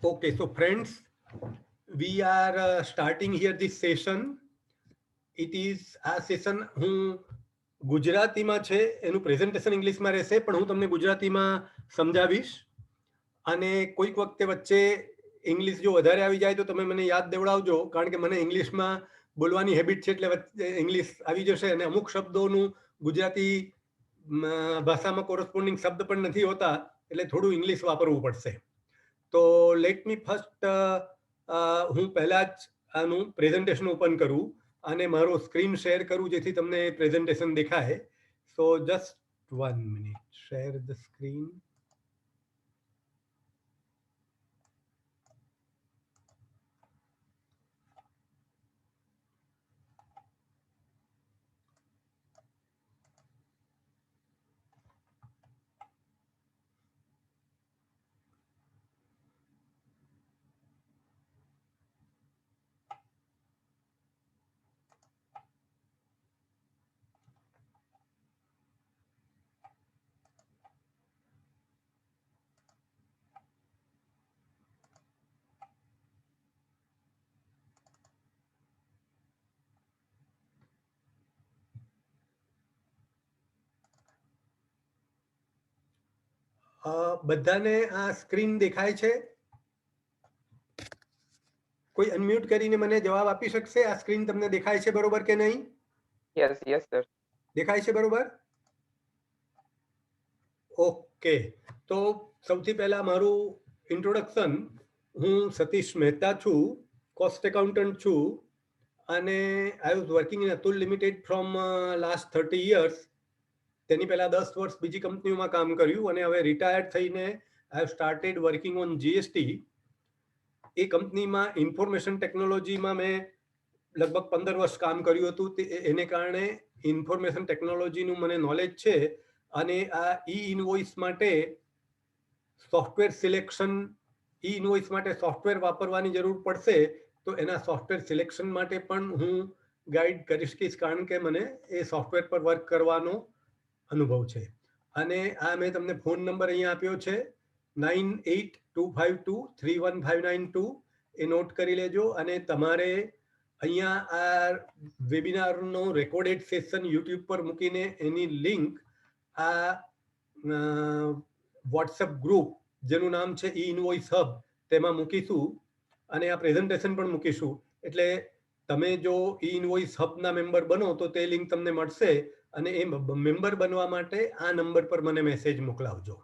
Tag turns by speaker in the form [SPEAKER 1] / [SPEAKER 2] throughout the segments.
[SPEAKER 1] Okay, so friends, we are starting here this session. It is આ session હું ગુજરાતીમાં છે, એનું પ્રેઝન્ટેશન ઇંગ્લિશમાં રહેશે, પણ હું તમને ગુજરાતીમાં સમજાવીશ. અને કોઈક વખતે વચ્ચે ઇંગ્લિશ જો વધારે આવી જાય તો તમે મને યાદ દેવડાવજો, કારણ કે મને ઇંગ્લિશમાં બોલવાની હેબિટ છે, એટલે વચ્ચે ઇંગ્લિશ આવી જશે અને અમુક શબ્દોનું ગુજરાતી ભાષામાં કોરસ્પોન્ડિંગ શબ્દ પણ નથી હોતા, એટલે થોડું ઇંગ્લિશ વાપરવું પડશે. તો લેટ મી ફર્સ્ટ હું પહેલા જ આનું પ્રેઝન્ટેશન ઓપન કરું અને મારો સ્ક્રીન શેર કરું, જેથી તમને પ્રેઝન્ટેશન દેખાય. સો just 1 minute, share the screen. બધાને આ સ્ક્રીન દેખાય છે? કોઈ અનમ્યુટ કરીને મને જવાબ આપી શકશે? આ સ્ક્રીન તમને દેખાય છે બરોબર કે નહીં?
[SPEAKER 2] યસ સર,
[SPEAKER 1] દેખાય છે બરોબર? ઓકે, તો સૌથી પહેલા મારું ઇન્ટ્રોડક્શન. હું સતીશ મહેતા છું, કોસ્ટ એકાઉન્ટન્ટ છું, અને I was working in Atul limited from last 30 years. તેની પહેલા 10 વર્ષ બીજી કંપનીઓમાં કામ કર્યું અને હવે રિટાયર્ડ થઈને I have started working on GST. એ કંપનીમાં ઇન્ફોર્મેશન ટેકનોલોજીમાં મેં લગભગ 15 વર્ષ કામ કર્યું હતું. એને કારણે ઇન્ફોર્મેશન ટેકનોલોજીનું મને નોલેજ છે. અને આ ઈ ઇનવોઇસ માટે સોફ્ટવેર સિલેક્શન, ઈ ઇનવોઇસ માટે સોફ્ટવેર વાપરવાની જરૂર પડશે, તો એના સોફ્ટવેર સિલેક્શન માટે પણ હું ગાઈડ કરીશ, કારણ કે મને એ સોફ્ટવેર પર વર્ક કરવાનો અનુભવ છે. અને આ મેં તમને ફોન નંબર અહીંયા આપ્યો છે 9825231592. એ નોટ કરી લેજો. અને તમારે અહીંયા આ વેબિનારનો રેકોર્ડેડ સેશન યુટ્યુબ પર મૂકીને એની લિંક આ વોટ્સએપ ગ્રુપ જેનું નામ છે ઈ ઇનવોઇસ હબ, તેમાં મૂકીશું અને આ પ્રેઝન્ટેશન પણ મૂકીશું. એટલે તમે જો ઈ ઇનવોઇસ હબના મેમ્બર બનો તો તે લિંક તમને મળશે, અને એ મેમ્બર બનવા માટે આ નંબર પર મને મેસેજ મોકલાવજો.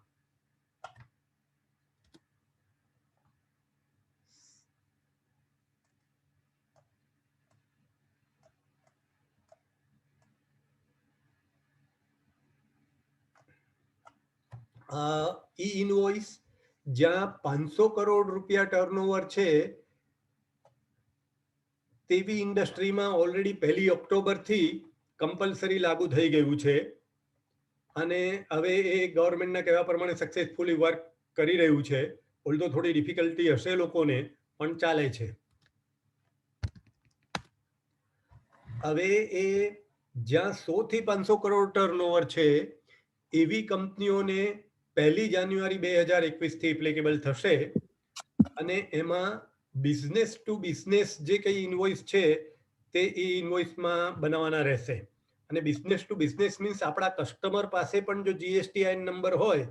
[SPEAKER 1] ઈ ઇનવોઇસ જ્યાં 500 કરોડ રૂપિયા ટર્નઓવર છે તેવી ઇન્ડસ્ટ્રીમાં ઓલરેડી 1 ઓક્ટોબરથી કમ્પલસરી લાગુ થઈ ગયું છે. અને હવે એ ગવર્મેન્ટના કહેવા પ્રમાણે સક્સેસફુલી વર્ક કરી રહ્યું છે. ઓલ્ધો થોડી ડિફિકલ્ટી હશે લોકોને, પણ ચાલે છે. હવે એ જ્યાં 100 થી 500 કરોડ ટર્નઓવર છે એવી કંપનીઓને 1 જાન્યુઆરી 2021 થી એપ્લિકેબલ થશે. અને એમાં બિઝનેસ ટુ બિઝનેસ જે કંઈ ઇનવોઇસ છે તે ઈ ઇનવોઇસમાં બનાવવાના રહેશે. અને બિઝનેસ ટુ બિઝનેસ મીન્સ આપણા કસ્ટમર પાસે પણ જો જીએસટીઆઈએન નંબર હોય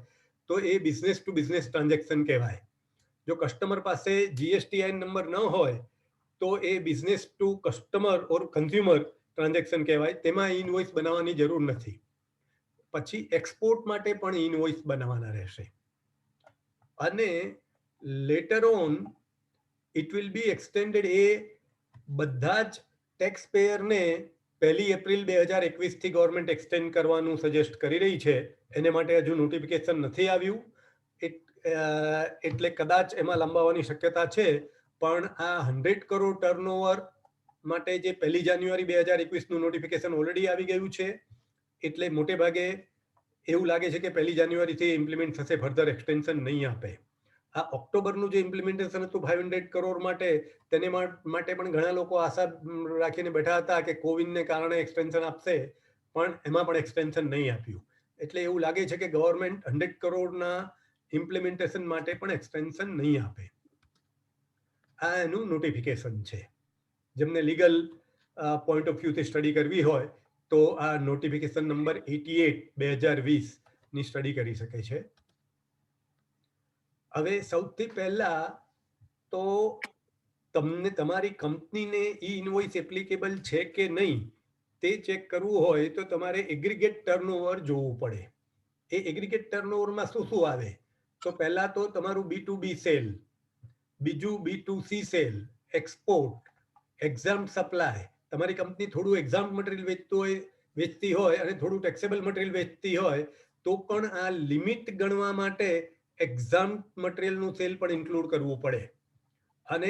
[SPEAKER 1] તો એ બિઝનેસ ટુ બિઝનેસ ટ્રાન્ઝેક્શન કહેવાય. જો કસ્ટમર પાસે જીએસટીઆઈએન નંબર ન હોય તો એ business to customer or consumer transaction કહેવાય. તેમાં ઇનવોઇસ બનાવવાની જરૂર નથી. પછી એક્સપોર્ટ માટે પણ ઇનવોઇસ બનાવવાના રહેશે. અને later on it will be extended. એ બધા જ ટેક્સ પેયરને 1 એપ્રિલ 2021થી ગવર્મેન્ટ એક્સટેન્ડ કરવાનું સજેસ્ટ કરી રહી છે. એને માટે હજુ નોટિફિકેશન નથી આવ્યું, એટલે કદાચ એમાં લંબાવવાની શક્યતા છે. પણ આ 100 કરોડ ટર્નઓવર માટે જે 1 જાન્યુઆરી 2021નું નોટિફિકેશન ઓલરેડી આવી ગયું છે, એટલે મોટે ભાગે એવું લાગે છે કે 1 જાન્યુઆરીથી ઇમ્પ્લિમેન્ટ થશે, ફર્ધર એક્સટેન્શન નહીં આપે. આ ઓક્ટોબરનું જે ઇમ્પ્લિમેન્ટેશન હતું 500 કરોડ માટે, તેને માટે પણ ઘણા લોકો આશા રાખીને બેઠા હતા કે કોવિડને કારણે એક્સટેન્શન આપશે, પણ એમાં પણ એક્સટેન્શન નહીં આપ્યું. એટલે એવું લાગે છે કે ગવર્મેન્ટ 100 કરોડના ઇમ્પ્લિમેન્ટેશન માટે પણ એક્સટેન્શન નહીં આપે. આ એનું નોટિફિકેશન છે. જેમને લીગલ પોઈન્ટ ઓફ વ્યૂથી સ્ટડી કરવી હોય તો આ નોટિફિકેશન નંબર 88/2020 ની સ્ટડી કરી શકે છે. હવે સૌથી પહેલા તો તમને તમારી કંપનીને ઈ ઇનવોઇસ એપ્લિકેબલ છે કે નહીં તે ચેક કરવું હોય તો તમારે એગ્રીગેટ ટર્નઓવર જોવું પડે. એ એગ્રીગેટ ટર્નઓવરમાં શું શું આવે? તો પહેલા તો તમારું B2B સેલ, બીજું B2C cell, export, exam supply. તમારી કંપની થોડું એક્ઝામ મટીરિયલ વેચતી હોય અને થોડું ટેક્સેબલ મટીરિયલ વેચતી હોય તો પણ આ લિમિટ ગણવા માટે એક્ઝામ મટીરિયલનું સેલ પણ ઇન્ક્લુડ કરવું પડે. અને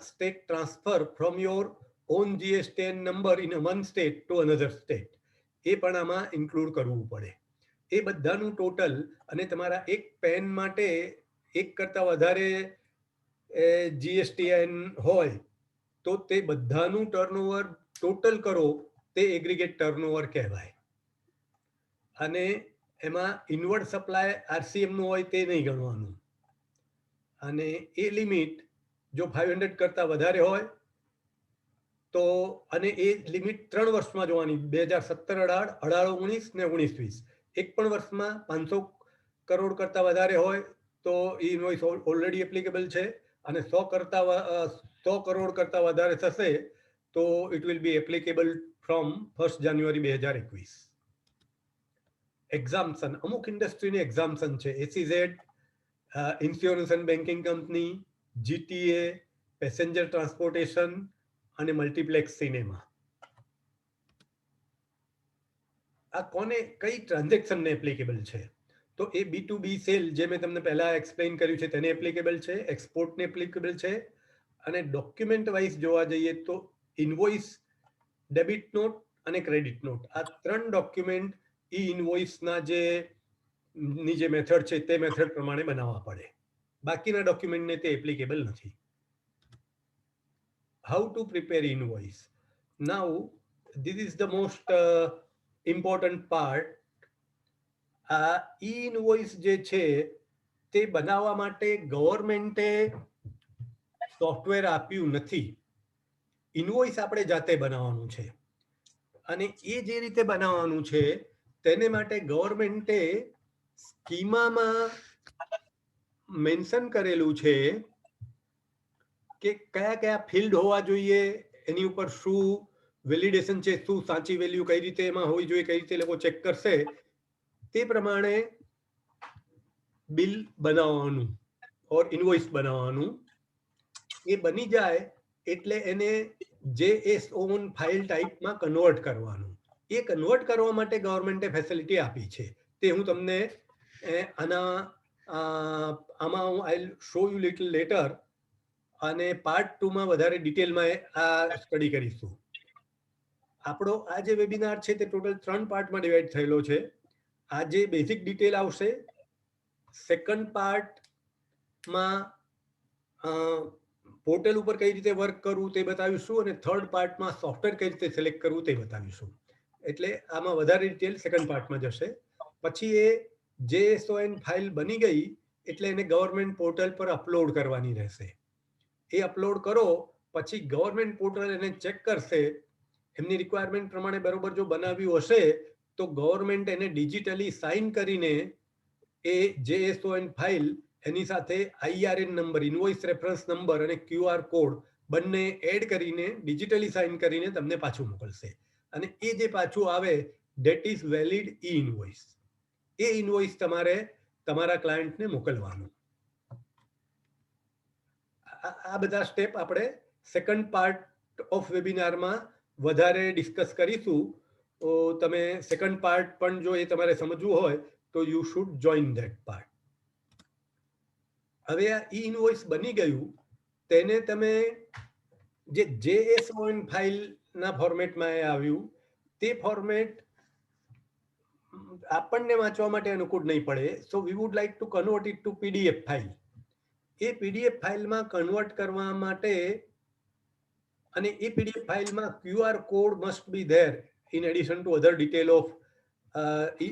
[SPEAKER 1] state transfer from your own GSTN number in one state to another state, એ પણ આમાં ઇન્ક્લુડ કરવું પડે. એ બધાનું ટોટલ, અને તમારા એક પેન માટે એક કરતાં વધારે GSTN હોય તો તે બધાનું ટર્નઓવર ટોટલ કરો તે એગ્રીગેટ ટર્નઓવર કહેવાય. અને એમાં ઇનવર્ડ સપ્લાય RCM નું હોય તે નહીં ગણવાનું. અને એ લિમિટ જો 500 કરતાં વધારે હોય તો, અને એ લિમિટ 3 વર્ષમાં જોવાની, 2017-18, 18-19 ને 19-20. એક પણ વર્ષમાં 500 કરોડ કરતાં વધારે હોય તો એ ઇનવોઇસ ઓલરેડી એપ્લિકેબલ છે, અને 100 કરોડ કરતાં વધારે થશે તો it will B applicable from 1 જાન્યુઆરી 2021. એક્ઝામ્પશન, અમુક ઇન્ડસ્ટ્રીની એક્ઝામ્પશન છે. SEZ, insurance and banking company, GTA, passenger transportation અને મલ્ટીપ્લેક્સ સિનેમા. આ કોને, કઈ ટ્રાન્ઝેક્શનને એપ્લિકેબલ છે? તો એ B2B સેલ જે મેં તમને પહેલા એક્સપ્લેન કર્યું છે તેને એપ્લિકેબલ છે, એક્સપોર્ટને એપ્લિકેબલ છે. અને ડોક્યુમેન્ટ વાઇઝ જોવા જઈએ તો ઇનવોઇસ, ડેબિટ નોટ અને ક્રેડિટ નોટ, આ 3 ડોક્યુમેન્ટ ઈ ઇનવોઇસના ની જે મેથડ છે તે મેથડ પ્રમાણે બનાવવા પડે. બાકીના ડોક્યુમેન્ટને તે એપ્લિકેબલ નથી. How to prepare invoice? Now this is the most important part. આ ઈ ઇનવોઇસ જે છે તે બનાવવા માટે ગવર્મેન્ટે સોફ્ટવેર આપ્યું નથી. ઇનવોઇસ આપણે જાતે બનાવવાનું છે. અને એ જે રીતે બનાવવાનું છે તેને માટે ગવર્મેન્ટે સ્કીમામાં મેન્શન કરેલું છે કે કયા કયા ફિલ્ડ હોવા જોઈએ, એની ઉપર શું વેલિડેશન છે, શું સાચી વેલ્યુ કઈ રીતે એમાં હોવી જોઈએ, કઈ રીતે લોકો ચેક કરશે, તે પ્રમાણે બિલ બનાવવાનું ઓર ઇનવોઇસ બનાવવાનું. એ બની જાય એટલે એને JSON ફાઇલ ટાઈપમાં કન્વર્ટ કરવાનું. એ કન્વર્ટ કરવા માટે ગવર્મેન્ટે ફેસિલિટી આપી છે. તે હું તમને આમાં હું આઈ શો યુ લિટલ લેટર, અને પાર્ટ 2માં વધારે ડિટેલમાં આ સ્ટડી કરીશું. આપણો આ જે વેબિનાર છે તે ટોટલ 3 પાર્ટમાં ડિવાઈડ થયેલો છે. આ જે બેઝિક ડિટેલ આવશે, સેકન્ડ પાર્ટમાં પોર્ટલ ઉપર કઈ રીતે વર્ક કરવું તે બતાવીશું, અને થર્ડ પાર્ટમાં સોફ્ટવેર કઈ રીતે સિલેક્ટ કરવું તે બતાવીશું. એટલે આમાં વધારે ડિટેલ સેકન્ડ પાર્ટમાં જશે. પછી એ JSON ફાઇલ બની ગઈ એટલે એને ગવર્મેન્ટ પોર્ટલ પર અપલોડ કરવાની રહેશે. એ અપલોડ કરો પછી ગવર્મેન્ટ પોર્ટલ એને ચેક કરશે. એમની રિક્વાયરમેન્ટ પ્રમાણે બરોબર જો બનાવ્યું હશે તો ગવર્મેન્ટ એને ડિજિટલી સાઇન કરીને એ JSON ફાઇલ એની સાથે IRN number, invoice reference number અને QR કોડ બંને એડ કરીને ડિજિટલી સાઇન કરીને તમને પાછું મોકલશે. અને એ જે પાછું આવે that is valid E invoice. A invoice તમારે તમારા ક્લાયન્ટને મોકલવાનું. આ બધા સ્ટેપ આપણે સેકન્ડ પાર્ટ ઓફ વેબિનારમાં વધારે ડિસ્કસ કરીશું. તો તમે સેકન્ડ પાર્ટ પણ જો એ તમારે સમજવું હોય તો you should join that part. હવે આ ઈ ઇનવોઇસ બની ગયું, તેને તમે જે JSON ફાઇલના ફોર્મેટમાં આવ્યું તે ફોર્મેટ આપણને વાંચવા માટે અનુકૂળ નહીં પડે. So we would like to convert it to PDF file. એ PDF ફાઇલમાં કન્વર્ટ કરવા માટે, અને એ PDF ફાઇલમાં QR code must be there in addition to other detail of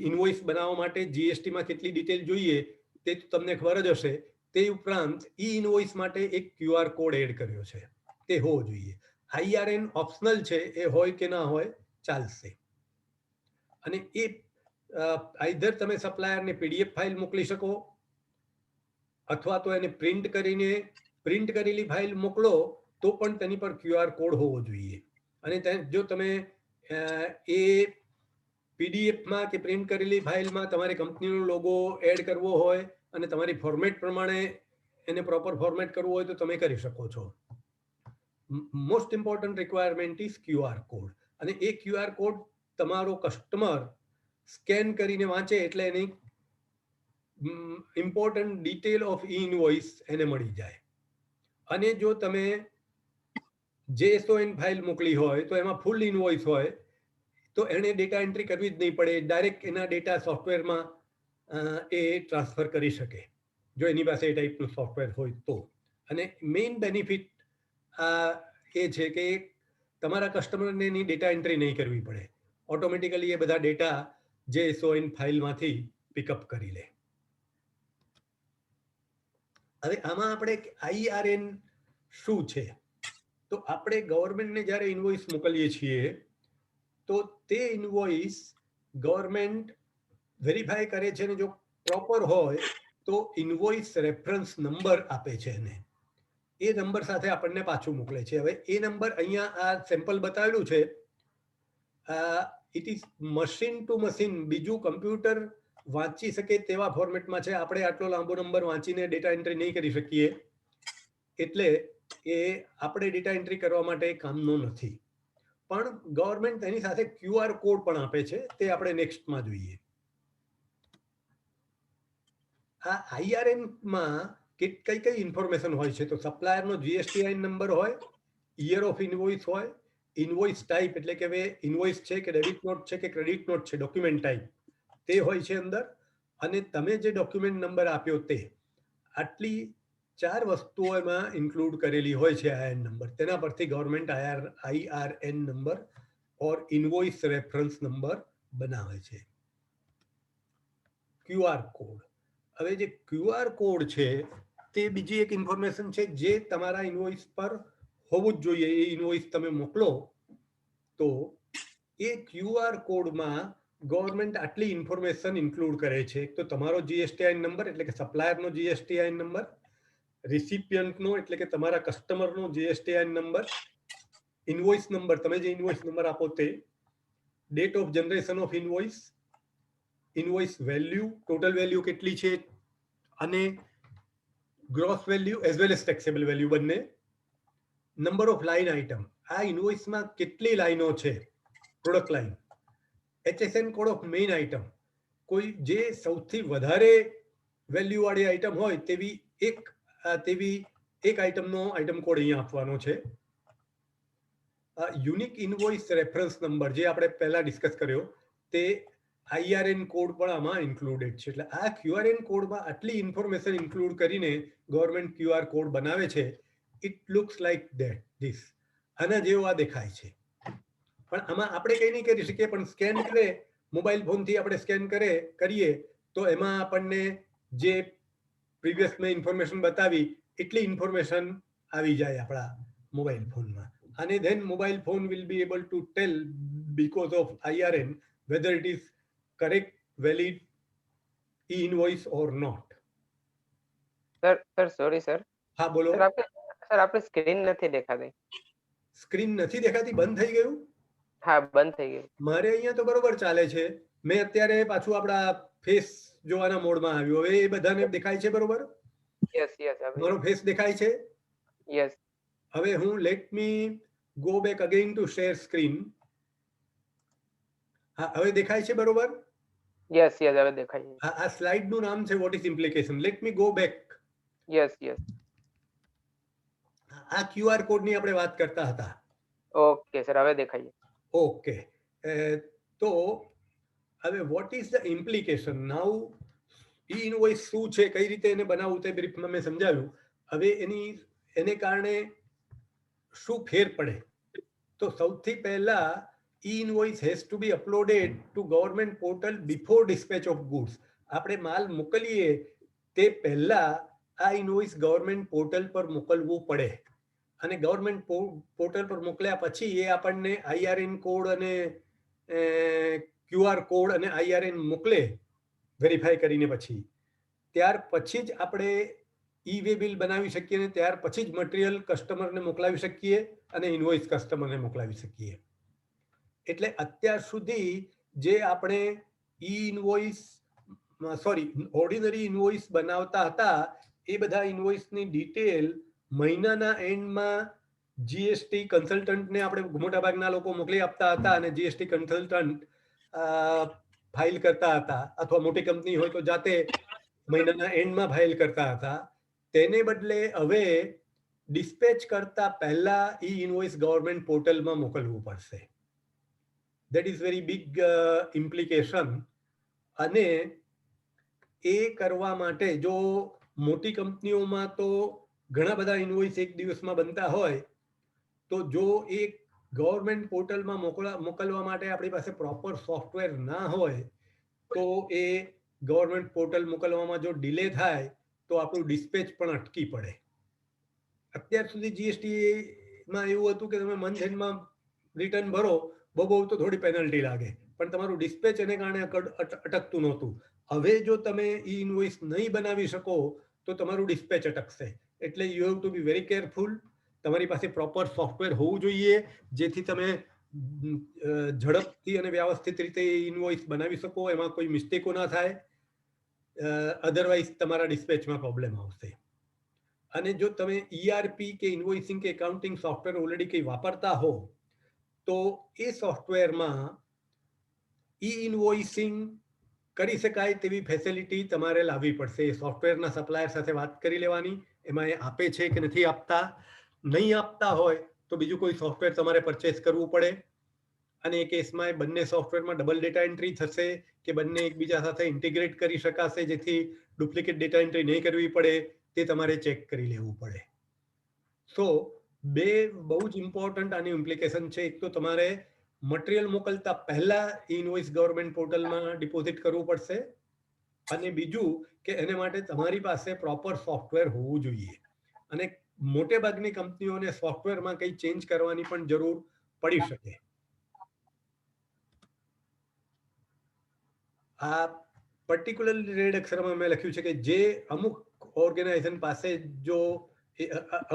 [SPEAKER 1] invoice બનાવવા માટે GSTમાં કેટલી ડિટેલ જોઈએ તે તમને ખબર જ હશે. તે ઉપરાંત ઈ ઇનવોઇસ માટે એક QR કોડ એડ કર્યો છે, તે હોવો જોઈએ. IRN ઓપ્શનલ છે, એ હોય કે ના હોય ચાલશે. અને એ આઈધર તમે સપ્લાયરને PDF ફાઇલ મોકલી શકો, અથવા તો એને પ્રિન્ટ કરેલી ફાઇલ મોકલો તો પણ તેની પર QR કોડ હોવો જોઈએ. અને જો તમે એ PDFમાં કે પ્રિન્ટ કરેલી ફાઇલમાં તમારી કંપનીનો લોગો એડ કરવો હોય અને તમારી ફોર્મેટ પ્રમાણે એને પ્રોપર ફોર્મેટ કરવું હોય તો તમે કરી શકો છો. Most important requirement is QR code. અને એ QR કોડ તમારો કસ્ટમર સ્કેન કરીને વાંચે એટલે એની ઇમ્પોર્ટન્ટ ડિટેલ ઓફ ઇનવોઇસ એને મળી જાય. અને જો તમે JSON ફાઇલ મોકલી હોય તો એમાં ફૂલ ઇનવોઇસ હોય તો એને ડેટા એન્ટ્રી કરવી જ નહીં પડે, ડાયરેક્ટ એના ડેટા સોફ્ટવેરમાં એ ટ્રાન્સફર કરી શકે, જો એની પાસે એ ટાઈપનું સોફ્ટવેર હોય તો. અને મેઇન બેનિફિટ એ છે કે તમારા કસ્ટમરને એની ડેટા એન્ટ્રી નહીં કરવી પડે, ઓટોમેટિકલી એ બધા ડેટા JSON ફાઇલમાંથી પિકઅપ કરી લે. હવે આમાં આપણે IRN શું છે? તો આપણે ગવર્મેન્ટને જ્યારે ઇનવોઇસ મોકલીએ છીએ તો તે ઇનવોઇસ ગવર્મેન્ટ વેરીફાઈ કરે છે, અને જો પ્રોપર હોય તો ઇનવોઇસ રેફરન્સ નંબર આપે છે એને. એ નંબર સાથે આપણને પાછું મોકલે છે. હવે એ નંબર અહીંયા આ સેમ્પલ બતાવેલું છે, it is machine to machine, બીજું કમ્પ્યુટર વાંચી શકે તેવા ફોર્મેટમાં છે. આપણે આટલો લાંબો નંબર વાંચીને ડેટા એન્ટ્રી નહીં કરી શકીએ, એટલે એ આપણે ડેટા એન્ટ્રી કરવા માટે કામનો નથી. પણ ગવર્મેન્ટ એની સાથે QR કોડ પણ આપે છે, તે આપણે નેક્સ્ટમાં જોઈએ. આ IRN-માં કઈ ઇન્ફોર્મેશન હોય છે? તો સપ્લાયરનો GSTIN નંબર હોય, યર ઓફ ઇનવોઇસ હોય, ઇનવોઇસ ટાઈપ એટલે કે ઇનવોઇસ છે કે ડેબિટ નોટ છે કે ક્રેડિટ નોટ છે, ડોક્યુમેન્ટ ટાઈપ તે હોય છે અંદર. અને તમે જે ડોક્યુમેન્ટ નંબર આપ્યો તે, આટલી 4 વસ્તુઓ એમાં ઇન્ક્લુડ કરેલી હોય છે IRN નંબર. તેના પરથી ગવર્મેન્ટ IRN નંબર ઓર ઇનવોઇસ રેફરન્સ નંબર બનાવે છે. QR code. હવે જે QR કોડ છે તે બીજી એક ઇન્ફોર્મેશન છે જે તમારા ઇનવોઇસ પર હોવું જ જોઈએ. એ ઇનવોઇસ તમે મોકલો તો એ QR કોડમાં ગવર્મેન્ટ આટલી ઇન્ફોર્મેશન ઇન્ક્લુડ કરે છે. તો તમારો GSTIN નંબર એટલે કે સપ્લાયરનો GSTIN નંબર, રિસિપિયન્ટનો એટલે કે તમારા કસ્ટમરનો GSTIN નંબર, ઇનવોઇસ નંબર, તમે જે ઇનવોઇસ નંબર આપો તે, date of generation of invoice, invoice value, total value કેટલી છે, અને gross value as well as taxable value બંને, નંબર ઓફ લાઇન આઇટમ, આ ઇનવોઇસમાં કેટલી લાઈનો છે, product line, HSN code of main item, કોઈ જે સૌથી વધારે વેલ્યુ વાળી આઇટમ હોય તેવી એક આઇટમનો આઇટમ કોડ અહીંયા આપવાનો છે. યુનિક ઇનવોઇસ રેફરન્સ નંબર જે આપણે પહેલા ડિસ્કસ કર્યો તે IRN કોડ પણ આમાં ઇન્ક્લુડેડ છે. એટલે આ QRN કોડમાં આટલી ઇન્ફોર્મેશન ઇન્ક્લુડ કરીને ગવર્મેન્ટ QR કોડ બનાવે છે. ઇટ લુક્સ લાઈક ધીસ, આના જેવો આ દેખાય છે. પણ આમાં આપણે કંઈ નહીં કરી શકીએ, પણ સ્કેન કરે, મોબાઈલ ફોનથી આપણે સ્કેન કરીએ તો એમાં આપણને જે પ્રીવિયસ મેં ઇન્ફોર્મેશન બતાવી એટલી ઇન્ફોર્મેશન આવી જાય આપણા મોબાઈલ ફોનમાં. અને then mobile phone will be able to tell because of IRN whether it is correct, valid e-invoice or not.
[SPEAKER 2] Sir sorry sir.
[SPEAKER 1] હા બોલો.
[SPEAKER 2] સર આપણે સ્ક્રીન નથી દેખાતી.
[SPEAKER 1] સ્ક્રીન નથી દેખાતી? બંધ થઈ ગયું?
[SPEAKER 2] હા બંધ થઈ ગયું.
[SPEAKER 1] મારે અહીંયા તો બરોબર ચાલે છે. મેં અત્યારે પાછું આપણા ફેસ જોવાના મોડમાં આવ્યું. હવે એ બધાને દેખાય છે બરોબર?
[SPEAKER 2] Yes yes.
[SPEAKER 1] મારો ફેસ દેખાય છે?
[SPEAKER 2] યસ.
[SPEAKER 1] હવે હું let me go back again to share screen. હા હવે દેખાય છે બરોબર?
[SPEAKER 2] યસ યસ હવે દેખાય છે.
[SPEAKER 1] આ સ્લાઇડ નું નામ છે what is implication. Let me go back.
[SPEAKER 2] Yes yes.
[SPEAKER 1] આ QR કોડ ની આપણે વાત કરતા હતા.
[SPEAKER 2] ઓકે સર હવે દેખાય છે.
[SPEAKER 1] ઓકે, તો હવે what is the implication now? E invoice શું છે, કઈ રીતે એને બનાવવું તે બ્રીફમાં મેં સમજાવ્યું. હવે એને કારણે શું ફેર પડે? તો સૌથી પહેલા e-invoice has to be uploaded to government portal before dispatch of goods. આપણે માલ મોકલીએ તે પહેલા આ ઇનવોઇસ ગવર્મેન્ટ પોર્ટલ પર મોકલવું પડે અને ગવર્મેન્ટ પોર્ટલ પર મોકલ્યા પછી એ આપણને IRN કોડ અને QR કોડ અને IRN મોકલે વેરીફાઈ કરીને પછી ત્યાર પછી જ આપણે ઈ-વે બિલ બનાવી શકીએ અને ત્યાર પછી જ મટીરિયલ કસ્ટમરને મોકલાવી શકીએ અને ઇનવોઇસ કસ્ટમરને મોકલાવી શકીએ. એટલે અત્યાર સુધી જે આપણે ઓર્ડિનરી ઇનવોઇસ બનાવતા હતા એ બધા ઇનવોઇસની ડિટેલ મહિનાના એન્ડમાં જીએસટી કન્સલ્ટન્ટને આપણે મોટાભાગના લોકો મોકલી આપતા હતા અને જીએસટી કન્સલ્ટન્ટ ફાઇલ કરતા હતા અથવા મોટી કંપની હોય તો જાતે મહિનાના એન્ડમાં ફાઇલ કરતા હતા. તેને બદલે હવે ડિસ્પેચ કરતા પહેલા ઈ ઇનવોઇસ ગવર્મેન્ટ પોર્ટલમાં મોકલવું પડશે. That is very big implication. અને એ કરવા માટે જો મોટી કંપનીઓમાં તો ઘણા બધા ઇનવોઇસ એક દિવસમાં બનતા હોય તો જો એ ગવર્મેન્ટ પોર્ટલમાં મોકલવા માટે આપણી પાસે પ્રોપર સોફ્ટવેર ના હોય તો એ ગવર્મેન્ટ પોર્ટલ મોકલવામાં જો ડિલે થાય તો આપણું ડિસ્પેચ પણ અટકી પડે. અત્યાર સુધી જીએસટીમાં એવું હતું કે તમે મંથ એન્ડમાં રિટર્ન ભરો બહુ તો થોડી પેનલ્ટી લાગે પણ તમારું ડિસ્પેચ એને કારણે અટકતું નહોતું. હવે જો તમે ઈ ઇનવોઇસ નહીં બનાવી શકો તો તમારું ડિસ્પેચ અટકશે. એટલે you have to be very careful. તમારી પાસે પ્રોપર સોફ્ટવેર હોવું જોઈએ જેથી તમે ઝડપથી અને વ્યવસ્થિત રીતે ઇનવોઇસ બનાવી શકો, એમાં કોઈ મિસ્ટેકો ના થાય. અધરવાઇઝ તમારા ડિસ્પેચમાં પ્રોબ્લેમ આવશે. અને જો તમે ERP કે ઇન્વોઇસિંગ કે એકાઉન્ટિંગ સોફ્ટવેર ઓલરેડી કંઈ વાપરતા હો તો એ સોફ્ટવેરમાં ઈ ઇનવોઇસિંગ કરી શકાય તેવી ફેસિલિટી તમારે લાવવી પડશે. સોફ્ટવેરના સપ્લાયર સાથે વાત કરી લેવાની, એમાં એ આપે છે કે નથી આપતા. નહીં આપતા હોય તો બીજું કોઈ સોફ્ટવેર તમારે પરચેસ કરવું પડે અને એ કેસમાં એ બંને સોફ્ટવેરમાં ડબલ ડેટા એન્ટ્રી થશે કે બંને એકબીજા સાથે ઇન્ટિગ્રેટ કરી શકાશે જેથી ડુપ્લિકેટ ડેટા એન્ટ્રી નહીં કરવી પડે તે તમારે ચેક કરી લેવું પડે. સો બે બહુ જ ઇમ્પોર્ટન્ટ આની ઇમ્પ્લિકેશન છે. એક તો તમારે મટીરિયલ મોકલતા પહેલા ઇનવોઇસ ગવર્મેન્ટ પોર્ટલમાં ડિપોઝિટ કરવું પડશે અને બીજું કે એને માટે તમારી પાસે પ્રોપર સોફ્ટવેર હોવું જોઈએ. અને મોટે ભાગની કંપનીઓને સોફ્ટવેરમાં કંઈ ચેન્જ કરવાની પણ જરૂર પડી શકે. આ પર્ટિક્યુલરલી રેડ અક્ષરમાં મેં લખ્યું છે કે જે અમુક ઓર્ગેનાઇઝેશન પાસે જો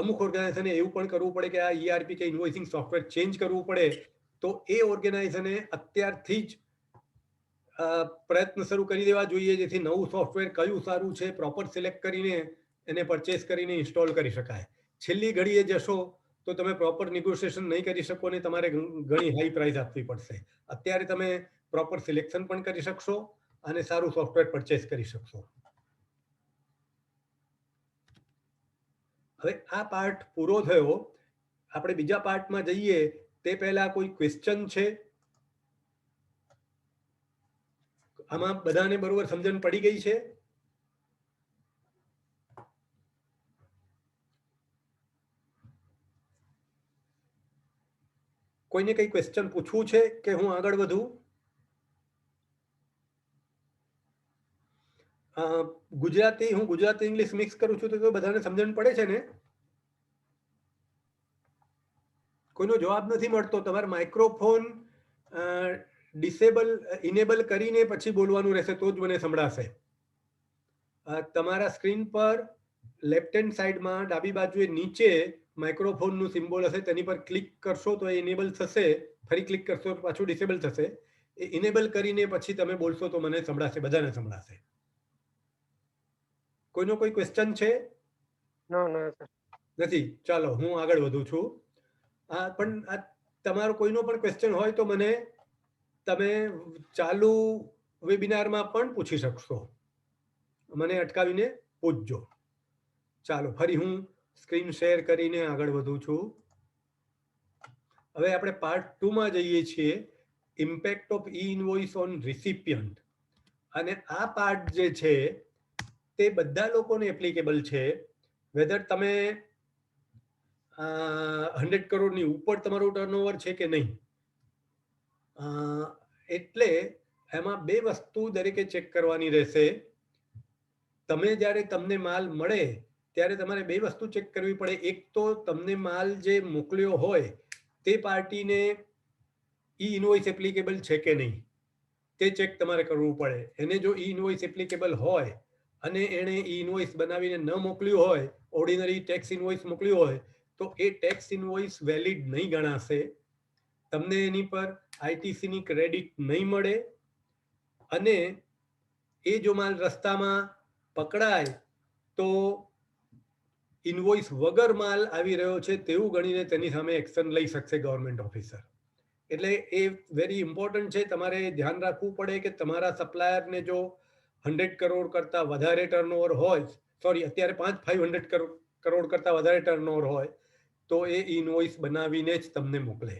[SPEAKER 1] અમુક ઓર્ગેનાઇઝેશને એવું પણ કરવું પડે કે આ ERP કે ઇન્વોઇસિંગ સોફ્ટવેર ચેન્જ કરવું પડે તો એ ઓર્ગેનાઇઝેશને અત્યારથી જ પ્રયત્ન શરૂ કરી દેવા જોઈએ જેથી નવું સોફ્ટવેર કયું સારું છે પ્રોપર સિલેક્ટ કરીને એને પરચેસ કરીને ઇન્સ્ટોલ કરી શકાય. છેલ્લી ઘડીએ જશો તો તમે પ્રોપર નેગોશિએશન નહીં કરી શકો ને તમારે ઘણી હાઈ પ્રાઇસ આપવી પડશે. અત્યારે તમે પ્રોપર સિલેક્શન પણ કરી શકશો અને સારું સોફ્ટવેર પરચેસ કરી શકશો. હવે આ પાર્ટ પૂરો થયો. આપણે બીજા પાર્ટમાં જઈએ તે પહેલા કોઈ ક્વેશ્ચન છે? આમાં બધાને બરોબર સમજણ પડી ગઈ છે? કોઈને કઈ ક્વેશ્ચન પૂછવું છે કે હું આગળ વધું? હું ગુજરાતી ઇંગ્લિશ મિક્સ કરું છું તો બધાને સમજણ પડે છે ને? કોઈનો જવાબ નથી મળતો. તમારે માઇક્રોફોન ઇનેબલ કરીને પછી બોલવાનું રહેશે તો જ મને સંભળાશે. તમારા સ્ક્રીન પર લેફ્ટ હેન્ડ સાઈડમાં ડાબી બાજુએ નીચે માઇક્રોફોનનું સિમ્બોલ હશે, તેની પર ક્લિક કરશો તો એ ઇનેબલ થશે. ફરી ક્લિક કરશો તો પાછું ડિસેબલ થશે. એ ઇનેબલ કરીને પછી તમે બોલશો તો મને સંભળાશે, બધાને સંભળાશે. કોઈનો કોઈ ક્વેશ્ચન છે? નથી. ચાલો હું આગળ વધું છું. પણ તમારો કોઈનો પણ ક્વેશ્ચન હોય તો મને તમે ચાલુ વેબિનારમાં પણ પૂછી શકશો. મને અટકાવીને પૂછજો. ચાલો ફરી હું સ્ક્રીન શેર કરીને આગળ વધું છું. હવે આપણે પાર્ટ 2માં જઈએ છીએ, impact of e invoice on recipient. અને આ પાર્ટ જે છે તે બધા લોકોને એપ્લિકેબલ છે. વેધર તમે 100 કરોડની ઉપર તમારું ટર્નઓવર છે કે નહીં. એટલે એમાં બે વસ્તુ દરેકે ચેક કરવાની રહેશે. તમે જ્યારે તમને માલ મળે ત્યારે તમારે બે વસ્તુ ચેક કરવી પડે. એક તો તમને માલ જે મોકલ્યો હોય તે પાર્ટીને ઈ ઇનવોઇસ એપ્લિકેબલ છે કે નહીં તે ચેક તમારે કરવું પડે. એને જો ઈ ઇનવોઇસ એપ્લિકેબલ હોય અને એણે ઈ ઇનવોઇસ બનાવીને ન મોકલ્યું હોય, ઓર્ડિનરી ટેક્સ ઇનવોઇસ મોકલ્યું હોય, તો એ ટેક્સ ઇનવોઇસ વેલિડ નહીં ગણાશે. તમને એની પર આઈટીસીની ક્રેડિટ નહીં મળે અને એ જો માલ રસ્તામાં પકડાય તો ઇનવોઇસ વગર માલ આવી રહ્યો છે તેવું ગણીને તેની સામે એક્શન લઈ શકશે ગવર્મેન્ટ ઓફિસર. એટલે એ વેરી ઇમ્પોર્ટન્ટ છે. તમારે ધ્યાન રાખવું પડે કે તમારા સપ્લાયરને જો 100 કરોડ કરતાં વધારે ટર્નઓવર હોય, સોરી અત્યારે 500 કરોડ કરતાં વધારે ટર્નઓવર હોય તો એ ઇનવોઇસ બનાવીને જ તમને મોકલે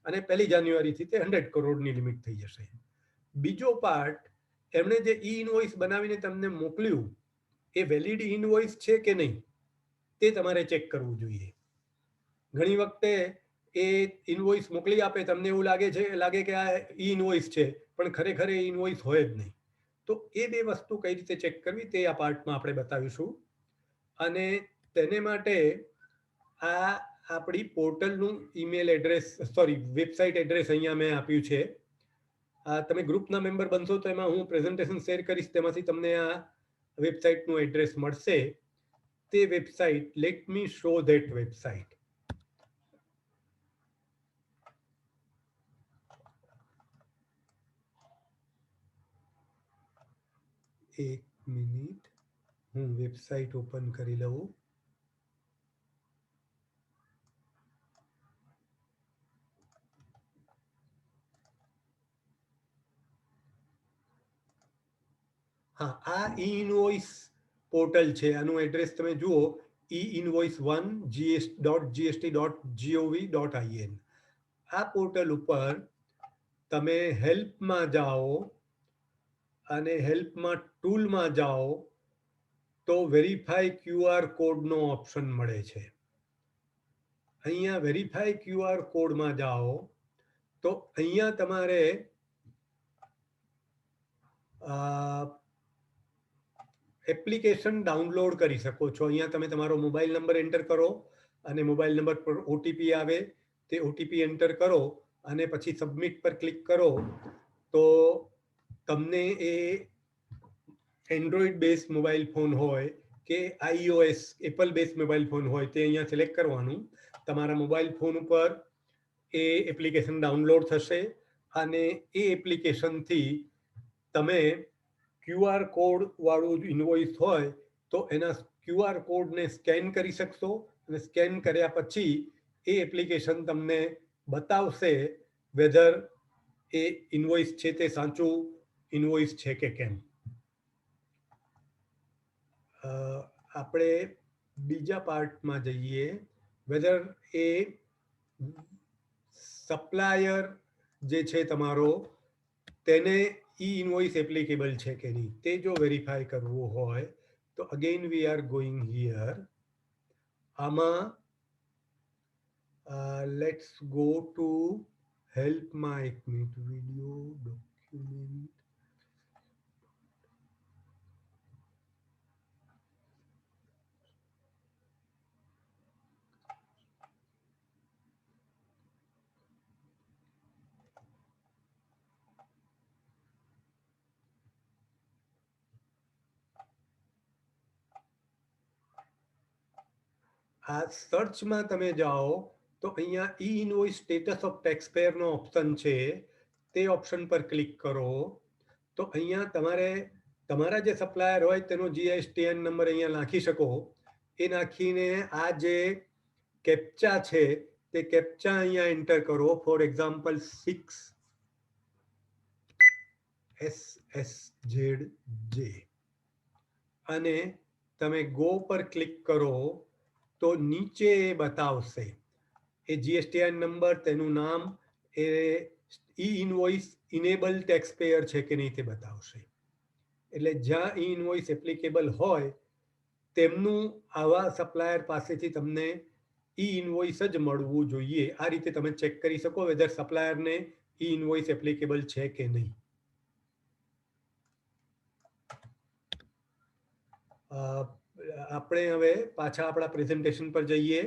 [SPEAKER 1] અને 1 જાન્યુઆરીથી તે 100 કરોડની લિમિટ થઈ જશે. બીજો પાર્ટ, એમણે જે ઈ ઇનવોઇસ બનાવીને તમને મોકલ્યું એ વેલિડ ઇનવોઇસ છે કે નહીં તે તમારે ચેક કરવું જોઈએ. ઘણી વખતે એ ઇનવોઇસ મોકલી આપે, તમને એવું લાગે કે આ ઈ ઇનવોઇસ છે, પણ ખરેખર એ ઇનવોઇસ હોય જ નહીં. તો એ બે વસ્તુ કઈ રીતે ચેક કરવી તે આ પાર્ટમાં આપણે બતાવીશું. અને તેને માટે આ આપણી પોર્ટલનું email address, sorry website address અહીંયા મેં આપ્યું છે. તમે ગ્રુપના મેમ્બર બનશો તો એમાં હું પ્રેઝન્ટેશન શેર કરીશ, તેમાંથી તમને આ વેબસાઇટનું એડ્રેસ મળશે. તે website, let me show that website. એક મિનિટ, હું વેબસાઇટ ઓપન કરી લઉં. હા, આ ઈ ઇનવોઇસ પોર્ટલ છે. આનું એડ્રેસ તમે જુઓ, einvoice1.gst.gov.in. આ પોર્ટલ ઉપર તમે હેલ્પમાં જાઓ અને હેલ્પમાં ટૂલમાં જાઓ તો વેરીફાઈ QR કોડનો ઓપ્શન મળે છે. અહીંયા વેરીફાઈ QR કોડમાં જાઓ તો અહીંયા તમારે એપ્લિકેશન ડાઉનલોડ કરી શકો છો. અહીંયા તમે તમારો મોબાઈલ નંબર એન્ટર કરો અને મોબાઈલ નંબર પર ઓટીપી આવે, તે ઓટીપી એન્ટર કરો અને પછી સબમિટ પર ક્લિક કરો તો તમને એ એન્ડ્રોઈડ બેઝ મોબાઈલ ફોન હોય કે iOS Apple base mobile phone હોય તે અહીંયા સિલેક્ટ કરવાનું. તમારા મોબાઈલ ફોન ઉપર એ એપ્લિકેશન ડાઉનલોડ થશે અને એ એપ્લિકેશનથી તમે QR કોડ વાળું ઇનવોઇસ હોય તો એના QR કોડને સ્કેન કરી શકશો અને સ્કેન કર્યા પછી એ એપ્લિકેશન તમને બતાવશે વેધર એ ઇનવોઇસ છે તે સાચું ઇનવોઇસ છે કે કેમ. આપણે બીજા પાર્ટમાં જઈએ. વેધર એ સપ્લાયર જે છે તમારો તેને ઈ ઇનવોઇસ એપ્લિકેબલ છે કે નહીં તે જો વેરીફાઈ કરવું હોય તો again we are going here. આમાં લેટ્સ ગો ટુ હેલ્પમાં. એક મિનિટ, વિડીયો ડોક્યુમેન્ટ. આ સર્ચમાં તમે જાઓ તો અહીંયા ઈ ઇનવોઇસ સ્ટેટસ ઓફ ટેક્સપેયરનો ઓપ્શન છે, તે ઓપ્શન પર ક્લિક કરો તો અહીંયા તમારે તમારા જે સપ્લાયર હોય તેનો GSTN નંબર અહીંયા નાખી શકો. એ નાખીને આ જે કેપ્ચા છે તે કેપ્ચા અહીંયા એન્ટર કરો. ફોર એક્ઝામ્પલ 6SSZJ અને તમે ગો પર ક્લિક કરો તો નીચે એ બતાવશે એ GSTN નંબર, તેનું નામ, એ ઈ ઇનવોઇસ ઇનેબલ ટેક્સ પેયર છે કે નહીં તે બતાવશે. એટલે જ્યાં ઈ ઇનવોઇસ એપ્લિકેબલ હોય તેમનું આવા સપ્લાયર પાસેથી તમને ઈ ઇનવોઇસ જ મળવું જોઈએ. આ રીતે તમે ચેક કરી શકો વેધર સપ્લાયરને ઈ ઇનવોઇસ એપ્લિકેબલ છે કે નહીં. આપણે હવે પાછા આપણા પ્રેઝન્ટેશન પર જઈએ.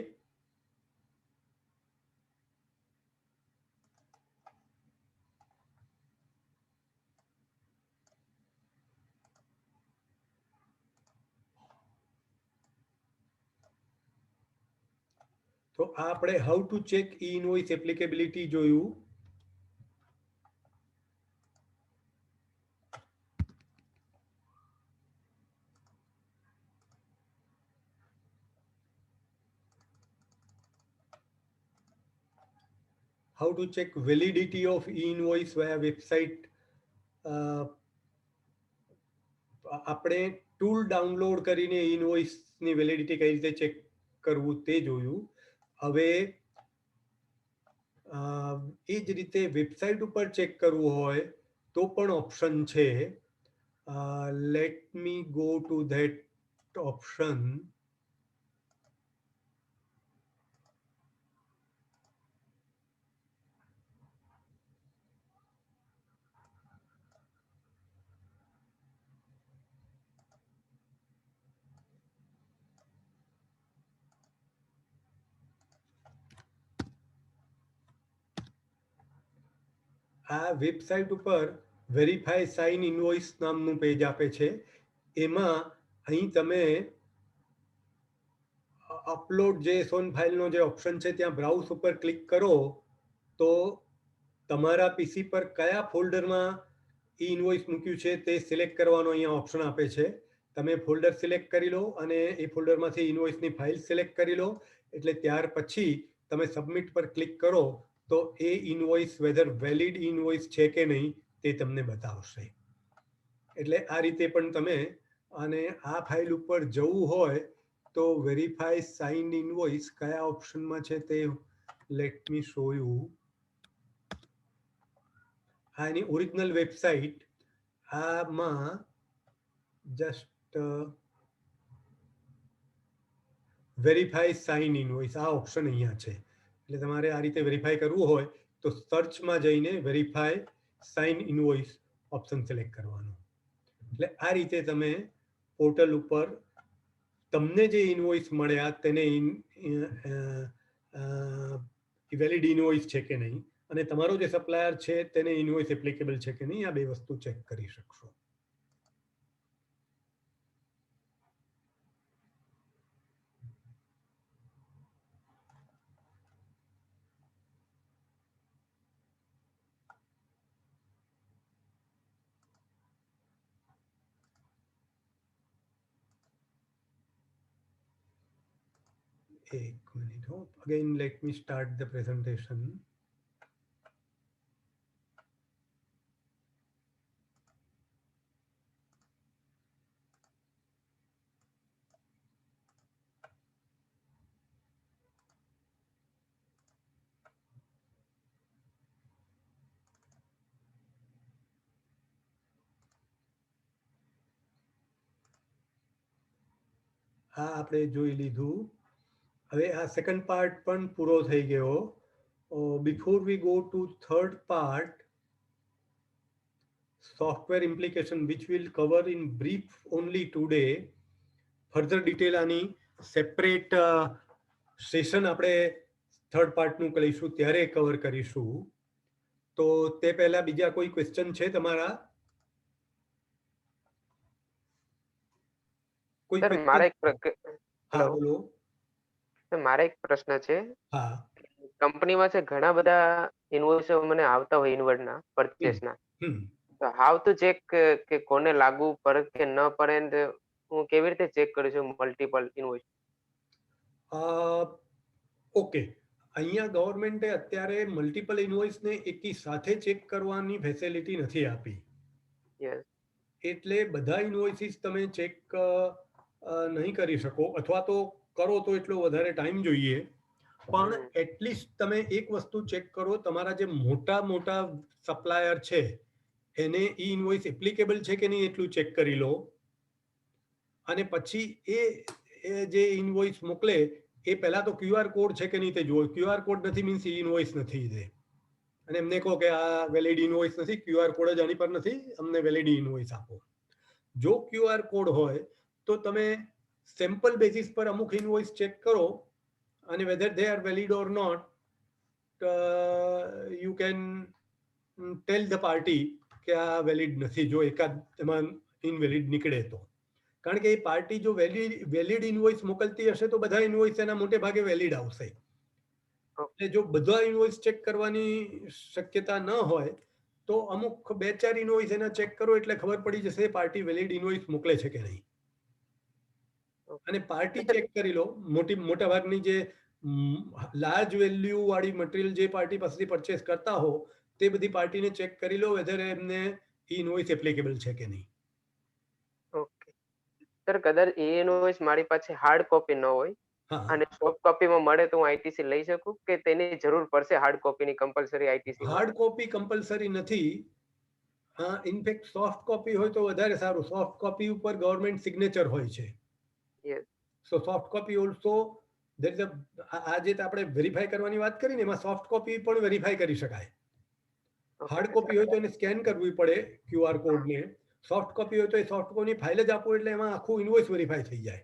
[SPEAKER 1] તો આ આપણે how to check e invoice applicability જોયું. How to check validity of e-invoice via website. આપણે ટૂલ ડાઉનલોડ કરીને ઇનવોઇસની વેલિડિટી કઈ રીતે ચેક કરવું તે જોયું. હવે એ જ રીતે વેબસાઇટ ઉપર ચેક કરવું હોય તો પણ ઓપ્શન છે. Let me go to that option. આ વેબસાઇટ ઉપર વેરીફાઈ સાઇન ઇનવોઇસ નામનું પેજ આપે છે. એમાં અહીં તમે અપલોડ JSON ફાઇલનો જે ઓપ્શન છે ત્યાં બ્રાઉઝ ઉપર ક્લિક કરો તો તમારા પીસી પર કયા ફોલ્ડરમાં ઈ ઇનવોઇસ મૂક્યું છે તે સિલેક્ટ કરવાનો અહીંયા ઓપ્શન આપે છે. તમે ફોલ્ડર સિલેક્ટ કરી લો અને એ ફોલ્ડરમાંથી ઇનવોઇસની ફાઇલ સિલેક્ટ કરી લો. એટલે ત્યાર પછી તમે સબમિટ પર ક્લિક કરો તો એ ઇનવોઇસ વેધર વેલિડ ઇનવોઇસ છે કે નહીં તે તમને બતાવશે. એટલે આ રીતે પણ તમે, અને આ ફાઇલ ઉપર જવું હોય તો વેરીફાઈ સાઇન ઇનવોઇસ કયા ઓપ્શનમાં છે તે લેટ મી શો યુ. આ એની ઓરિજિનલ વેબસાઇટ. આમાં જસ્ટ વેરીફાઈ સાઇન ઇનવોઇસ આ ઓપ્શન અહીંયા છે. એટલે તમારે આ રીતે વેરીફાઈ કરવું હોય તો સર્ચમાં જઈને verify sign invoice option select કરવાનો. એટલે આ રીતે તમે પોર્ટલ ઉપર તમને જે ઇનવોઇસ મળ્યા તેને વેલિડ ઇનવોઇસ છે કે નહીં અને તમારો જે સપ્લાયર છે તેને ઇનવોઇસ એપ્લિકેબલ છે કે નહીં આ બે વસ્તુ ચેક કરી શકશો. એક મિનિટ હો. Again let me start the presentation. આ આપણે જોઈ લીધું. હવે આ સેકન્ડ પાર્ટ પણ પૂરો થઈ ગયો. Before we go to third part, software implication which we'll cover in brief only today. Further detail આની સેપરેટ સેશન આપણે થર્ડ પાર્ટનું કરીશું ત્યારે કવર કરીશું. તો તે પહેલા બીજા કોઈ ક્વેશ્ચન છે તમારા?
[SPEAKER 2] મારે એક પ્રશ્ન છે.
[SPEAKER 1] હા,
[SPEAKER 2] કંપનીમાં છે ઘણા બધા ઇનવોઇસો મને આવતા હોય ઇનવર્ડના પરચેસના. તો હાઉ ટુ ચેક કે કોને લાગુ પડે કે ન પડે, હું કેવી રીતે ચેક કરું છું મલ્ટિપલ ઇનવોઇસ?
[SPEAKER 1] ઓકે, અહીંયા ગવર્મેન્ટે અત્યારે મલ્ટિપલ ઇનવોઇસને એકી સાથે ચેક કરવાની ફેસિલિટી નથી આપી. એટલે બધા ઇનવોઇસીસ તમે ચેક નહીં કરી શકો, અથવા તો કરો તો એટલો વધારે ટાઈમ જોઈએ. પણ એટલીસ્ટ તમે એક વસ્તુ ચેક કરો, તમારા જે મોટા મોટા સપ્લાયર છે એને ઈ ઇનવોઇસ એપ્લિકેબલ છે કે નહીં એટલું ચેક કરી લો. અને પછી એ જે ઇનવોઇસ મોકલે એ પહેલા તો QR કોડ છે કે નહીં તે જુઓ. QR કોડ નથી મીન્સ ઈ ઇનવોઇસ નથી દે. અને એમને કહો કે આ વેલિડ ઇનવોઇસ નથી, QR કોડ જ આની પર નથી, અમને વેલિડ ઇનવોઇસ આપો. જો QR કોડ હોય તો તમે સેમ્પલ બેસિસ પર અમુક ઇનવોઇસ ચેક કરો અને whether they are valid or not you can tell the party કે આ વેલિડ નથી, જો એકાદ એમાં ઇનવેલિડ નીકળે તો. કારણ કે એ પાર્ટી જો વેલિડ ઇનવોઇસ મોકલતી હશે તો બધા ઇનવોઇસ એના મોટે ભાગે વેલિડ આવશે. એટલે જો બધા ઇનવોઇસ ચેક કરવાની શક્યતા ન હોય તો અમુક 2-4 ઇનવોઇસ એના ચેક કરો એટલે ખબર પડી જશે પાર્ટી વેલિડ ઇનવોઇસ મોકલે છે કે નહીં. અને પાર્ટી ચેક કરી લો, મોટા ભાગની જે લાર્જ વેલ્યુ વાળી મટીરિયલ જે પાર્ટી પાસેથી પરચેસ કરતા હો તે બધી પાર્ટીને ચેક કરી લો વેધર એમને ઇનવોઇસ એપ્લિકેબલ છે કે નહીં.
[SPEAKER 2] ઓકે સર, કદાચ એ ઇનવોઇસ મારી પાસે હાર્ડ કોપી ન હોય અને સોફ્ટ કોપીમાં મળે તો હું આઈટીસી લઈ શકું કે તેની જરૂર પડશે હાર્ડ કોપીની compulsory ITC?
[SPEAKER 1] Hard copy compulsory નથી. ઇનફેક્ટ સોફ્ટ કોપી હોય તો વધારે સારું. સોફ્ટ કોપી ઉપર ગવર્મેન્ટ સિગ્નેચર હોય છે. So soft copy also there is આ જે આપણે વેરીફાઈ કરવાની વાત કરી ને એમાં સોફ્ટ કોપી પણ વેરીફાઈ કરી શકાય. હાર્ડ કોપી હોય તો એને સ્કેન કરવી પડે QR કોડને. સોફ્ટ કોપી હોય તો એ સોફ્ટ કોપીની ફાઇલ જ આપો એટલે એમાં આખું ઇનવોઇસ વેરીફાઈ થઈ જાય.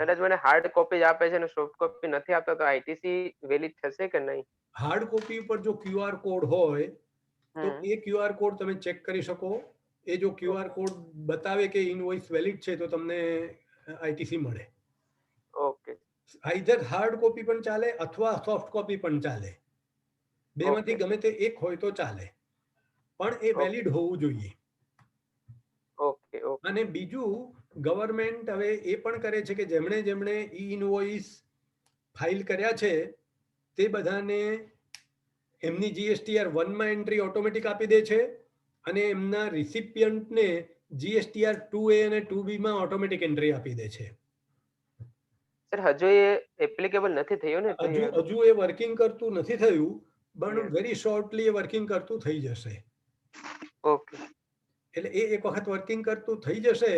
[SPEAKER 2] કદાચ મને હાર્ડ કોપી જ આપે છે અને સોફ્ટ કોપી નથી આપતા તો આઈટીસી વેલિડ થશે કે નહીં?
[SPEAKER 1] હાર્ડ કોપી ઉપર જો QR કોડ હોય તો એ QR કોડ તમે ચેક કરી શકો. એ જો QR કોડ બતાવે કે ઇનવોઇસ વેલિડ છે તો તમને આઈટીસી મળે.
[SPEAKER 2] ઓકે.
[SPEAKER 1] આઈધર હાર્ડ કોપી પણ ચાલે અથવા સોફ્ટ કોપી પણ ચાલે. બેમાંથી ગમે તે એક હોય તો ચાલે, પણ એ વેલિડ હોવું જોઈએ.
[SPEAKER 2] ઓકે.
[SPEAKER 1] અને બીજું ગવર્મેન્ટ હવે એ પણ કરે છે કે જેમણે ઈ ઇનવોઇસ ફાઇલ કર્યા છે તે બધાને એમની GSTR 1 માં એન્ટ્રી ઓટોમેટિક આપી દે છે અને એમના રિસિપિયન્ટને GSTR 2A અને 2B માં ઓટોમેટિક એન્ટ્રી આપી દે છે.
[SPEAKER 2] સર, હજુ એ એપ્લિકેબલ નથી થયું ને?
[SPEAKER 1] હજુ એ વર્કિંગ કરતું નથી થયું, પણ વેરી શોર્ટલી એ વર્કિંગ કરતું થઈ જશે.
[SPEAKER 2] ઓકે.
[SPEAKER 1] એટલે એ એક વખત વર્કિંગ કરતું થઈ જશે.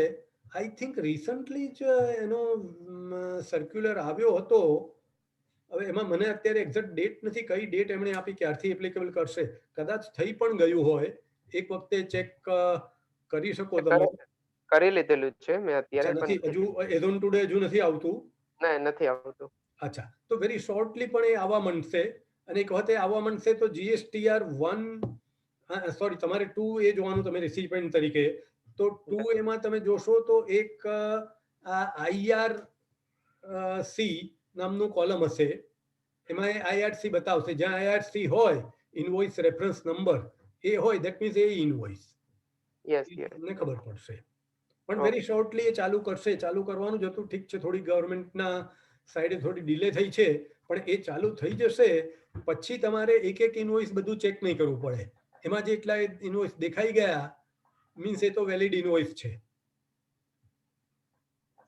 [SPEAKER 1] આઈ થિંક રિસન્ટલી જ એનો સર્ક્યુલર આવ્યો હતો. હવે એમાં મને અત્યારે એક્ઝેક્ટ ડેટ નથી, કઈ ડેટ એમણે આપી ક્યારથી એપ્લિકેબલ કરશે. કદાચ થઈ પણ ગયું હોય. એક વખતે ચેક કરી શકો તમે.
[SPEAKER 2] કરી લીધેલું છે મેં અત્યારે.
[SPEAKER 1] નથી હજુ એઝ ઓન ટુડે હજુ નથી આવતું?
[SPEAKER 2] નથી આવતું.
[SPEAKER 1] અચ્છા, તો વેરી શોર્ટલી પણ એ આવવા માંડશે. અને એક વખતે આવવા માંડશે તો GSTR 1 સોરી તમારે 2A જોવાનું તમે રિસિપિયન્ટ તરીકે. તો 2A માં તમે જોશો તો એક આ IRC નામનું કોલમ હશે. એમાં IRC બતાવશે. જ્યાં IRC હોય ઇનવોઇસ રેફરન્સ નંબર એ હોય દેટ મીન્સ એ ઇનવોઇસ તમને ખબર પડશે. પણ વેરી શોર્ટલી એ ચાલુ કરશે. ચાલુ કરવાનું જ હતું, ઠીક છે થોડી ગવર્મેન્ટના સાઈડે થોડી ડિલે થઈ છે, પણ એ ચાલુ થઈ જશે પછી તમારે એક એક ઇનવોઇસ બધું ચેક નહીં કરવું પડે. એમાં જેટલા ઇનવોઇસ દેખાઈ ગયા મીન્સ એ તો વેલિડ ઇનવોઇસ છે.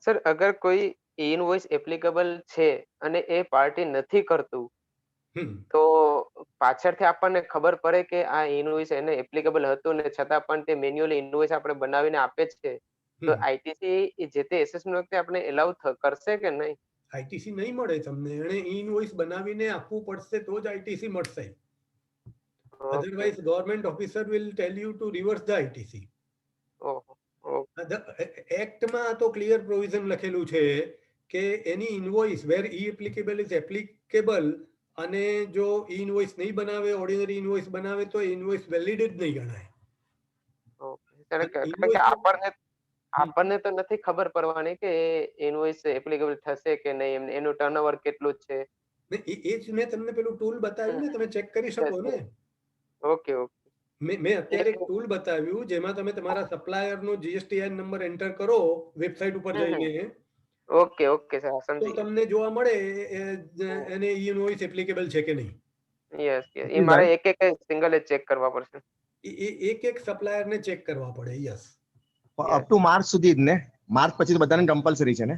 [SPEAKER 2] સર, અગર કોઈ ઇનવોઇસ એપ્લિકેબલ છે અને એ પાર્ટી નથી કરતું તો પાછળથી આપણને ખબર પડે કે આ ઇનવોઇસ એને એપ્લિકેબલ હતું ને છતાં પણ તે મેન્યુઅલી ઇનવોઇસ આપણે બનાવીને આપે છે તો આઈટીસી જે તે એસેસમેન્ટ વખતે આપણે એલાઉ કરશે કે નહીં?
[SPEAKER 1] આઈટીસી નહીં મળે તમને. એણે ઇનવોઇસ બનાવીને આપવું પડશે તો જ આઈટીસી મળશે. Otherwise government officer will tell you to reverse the ITC. એક્ટમાં તો ક્લિયર પ્રોવિઝન લખેલું છે કે any invoice where e applicable is applicable અને જો ઇનવોઇસ નહીં બનાવે, ઓર્ડિનરી ઇનવોઇસ બનાવે તો ઇનવોઇસ વેલિડ જ નહીં ગણાય.
[SPEAKER 2] આપણને તો નથી ખબર પડવાની કે ઇનવોઇસ એપ્લિકેબલ થશે કે નહીં, એનું ટર્નઓવર કેટલું છે.
[SPEAKER 1] એ જ મેં તમને પેલું ટૂલ બતાવ્યું ને, તમે ચેક કરી શકો ને.
[SPEAKER 2] ઓકે.
[SPEAKER 1] મેં અત્યારે એક ટૂલ બતાવ્યું જેમાં તમે તમારા સપ્લાયરનો GSTIN નંબર એન્ટર કરો વેબસાઇટ ઉપર જઈને.
[SPEAKER 2] ઓકે સર,
[SPEAKER 1] તો તમને જોવા મળે એને ઇનવોઇસ એપ્લિકેબલ છે કે નહીં.
[SPEAKER 2] એ મારે એક સિંગલ ચેક કરવા પડશે.
[SPEAKER 1] એક સપ્લાયરને ચેક કરવા પડે. યસ.
[SPEAKER 3] અપ ટુ માર્ચ સુધી જ ને? માર્ચ પછી બધાને કમ્પલસરી છે ને?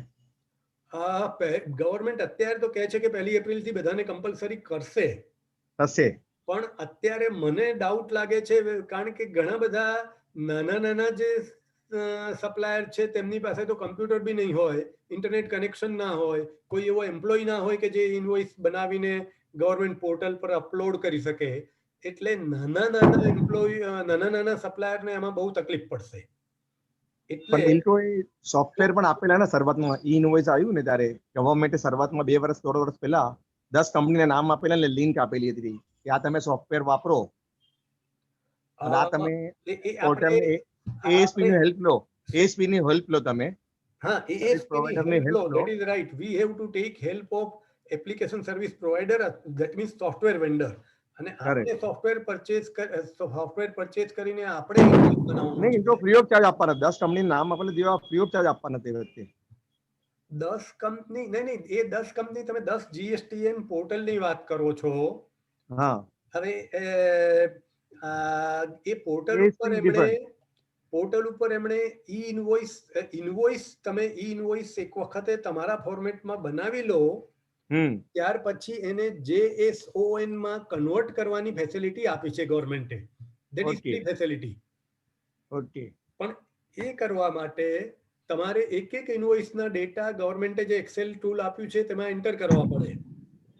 [SPEAKER 1] ગવર્મેન્ટ અત્યારે તો કહે છે કે 1 એપ્રિલ થી બધાને કમ્પલસરી કરશે. પણ અત્યારે મને ડાઉટ લાગે છે કારણ કે ઘણા બધા નાના જે સપ્લાયર છે તેમની પાસે તો કમ્પ્યુટર બી નહીં હોય, ઇન્ટરનેટ કનેક્શન ના હોય, કોઈ એવો એમ્પ્લોય ના હોય કે જે ઇનવોઇસ બનાવીને ગવર્મેન્ટ પોર્ટલ પર અપલોડ કરી શકે. એટલે નાના સપ્લાયરને એમાં બહુ તકલીફ પડશે. એટલે
[SPEAKER 3] પણ એ લોકોએ સોફ્ટવેર પણ આપેલા ને શરૂઆતમાં ઈ ઇનવોઇસ આવ્યું ને ત્યારે ગવર્મેન્ટે શરૂઆતમાં 2 વર્ષ 3 વર્ષ પહેલા 10 કંપનીના નામ આપેલા ને લિંક આપેલી હતી કે આ તમે સોફ્ટવેર વાપરો અને આ તમે પોર્ટલ એએસપી ની હેલ્પ લો, એએસપી ની હેલ્પ લો તમે.
[SPEAKER 1] હા, ASP ની
[SPEAKER 3] પ્રોવાઈડરની
[SPEAKER 1] help લો,
[SPEAKER 3] હેલ્પ લો.
[SPEAKER 1] that is right. We have to take help of application service provider, that means software vendor. અને આપણે સોફ્ટવેર પરચેસ કરીને આપણે બનાવવાનું
[SPEAKER 3] નહીં,
[SPEAKER 1] છે.
[SPEAKER 3] તો ફ્રી ઓફ ચાર્જ આપવાના 10 કંપની નામ આપણે દેવા, ફ્રી ઓફ ચાર્જ આપવાના તે વખતે.
[SPEAKER 1] 10 કંપની નહીં, એ 10 કંપની તમે 10 GSTN પોર્ટલની વાત કરો છો.
[SPEAKER 3] હા,
[SPEAKER 1] હવે એ પોર્ટલ ઉપર એમણે ઇનવોઇસ તમે ઇનવોઇસ એક વખતે તમારા ફોર્મેટમાં બનાવી લો, ત્યાર પછી એને JSON માં કન્વર્ટ કરવાની ફેસિલિટી આપી છે ગવર્મેન્ટે. That is free facility.
[SPEAKER 3] Okay.
[SPEAKER 1] પણ એ કરવા માટે તમારે એક ઇનવોઇસના ડેટા ગવર્મેન્ટે જે એક્સેલ ટૂલ આપ્યું છે તેમાં એન્ટર કરવા પડે.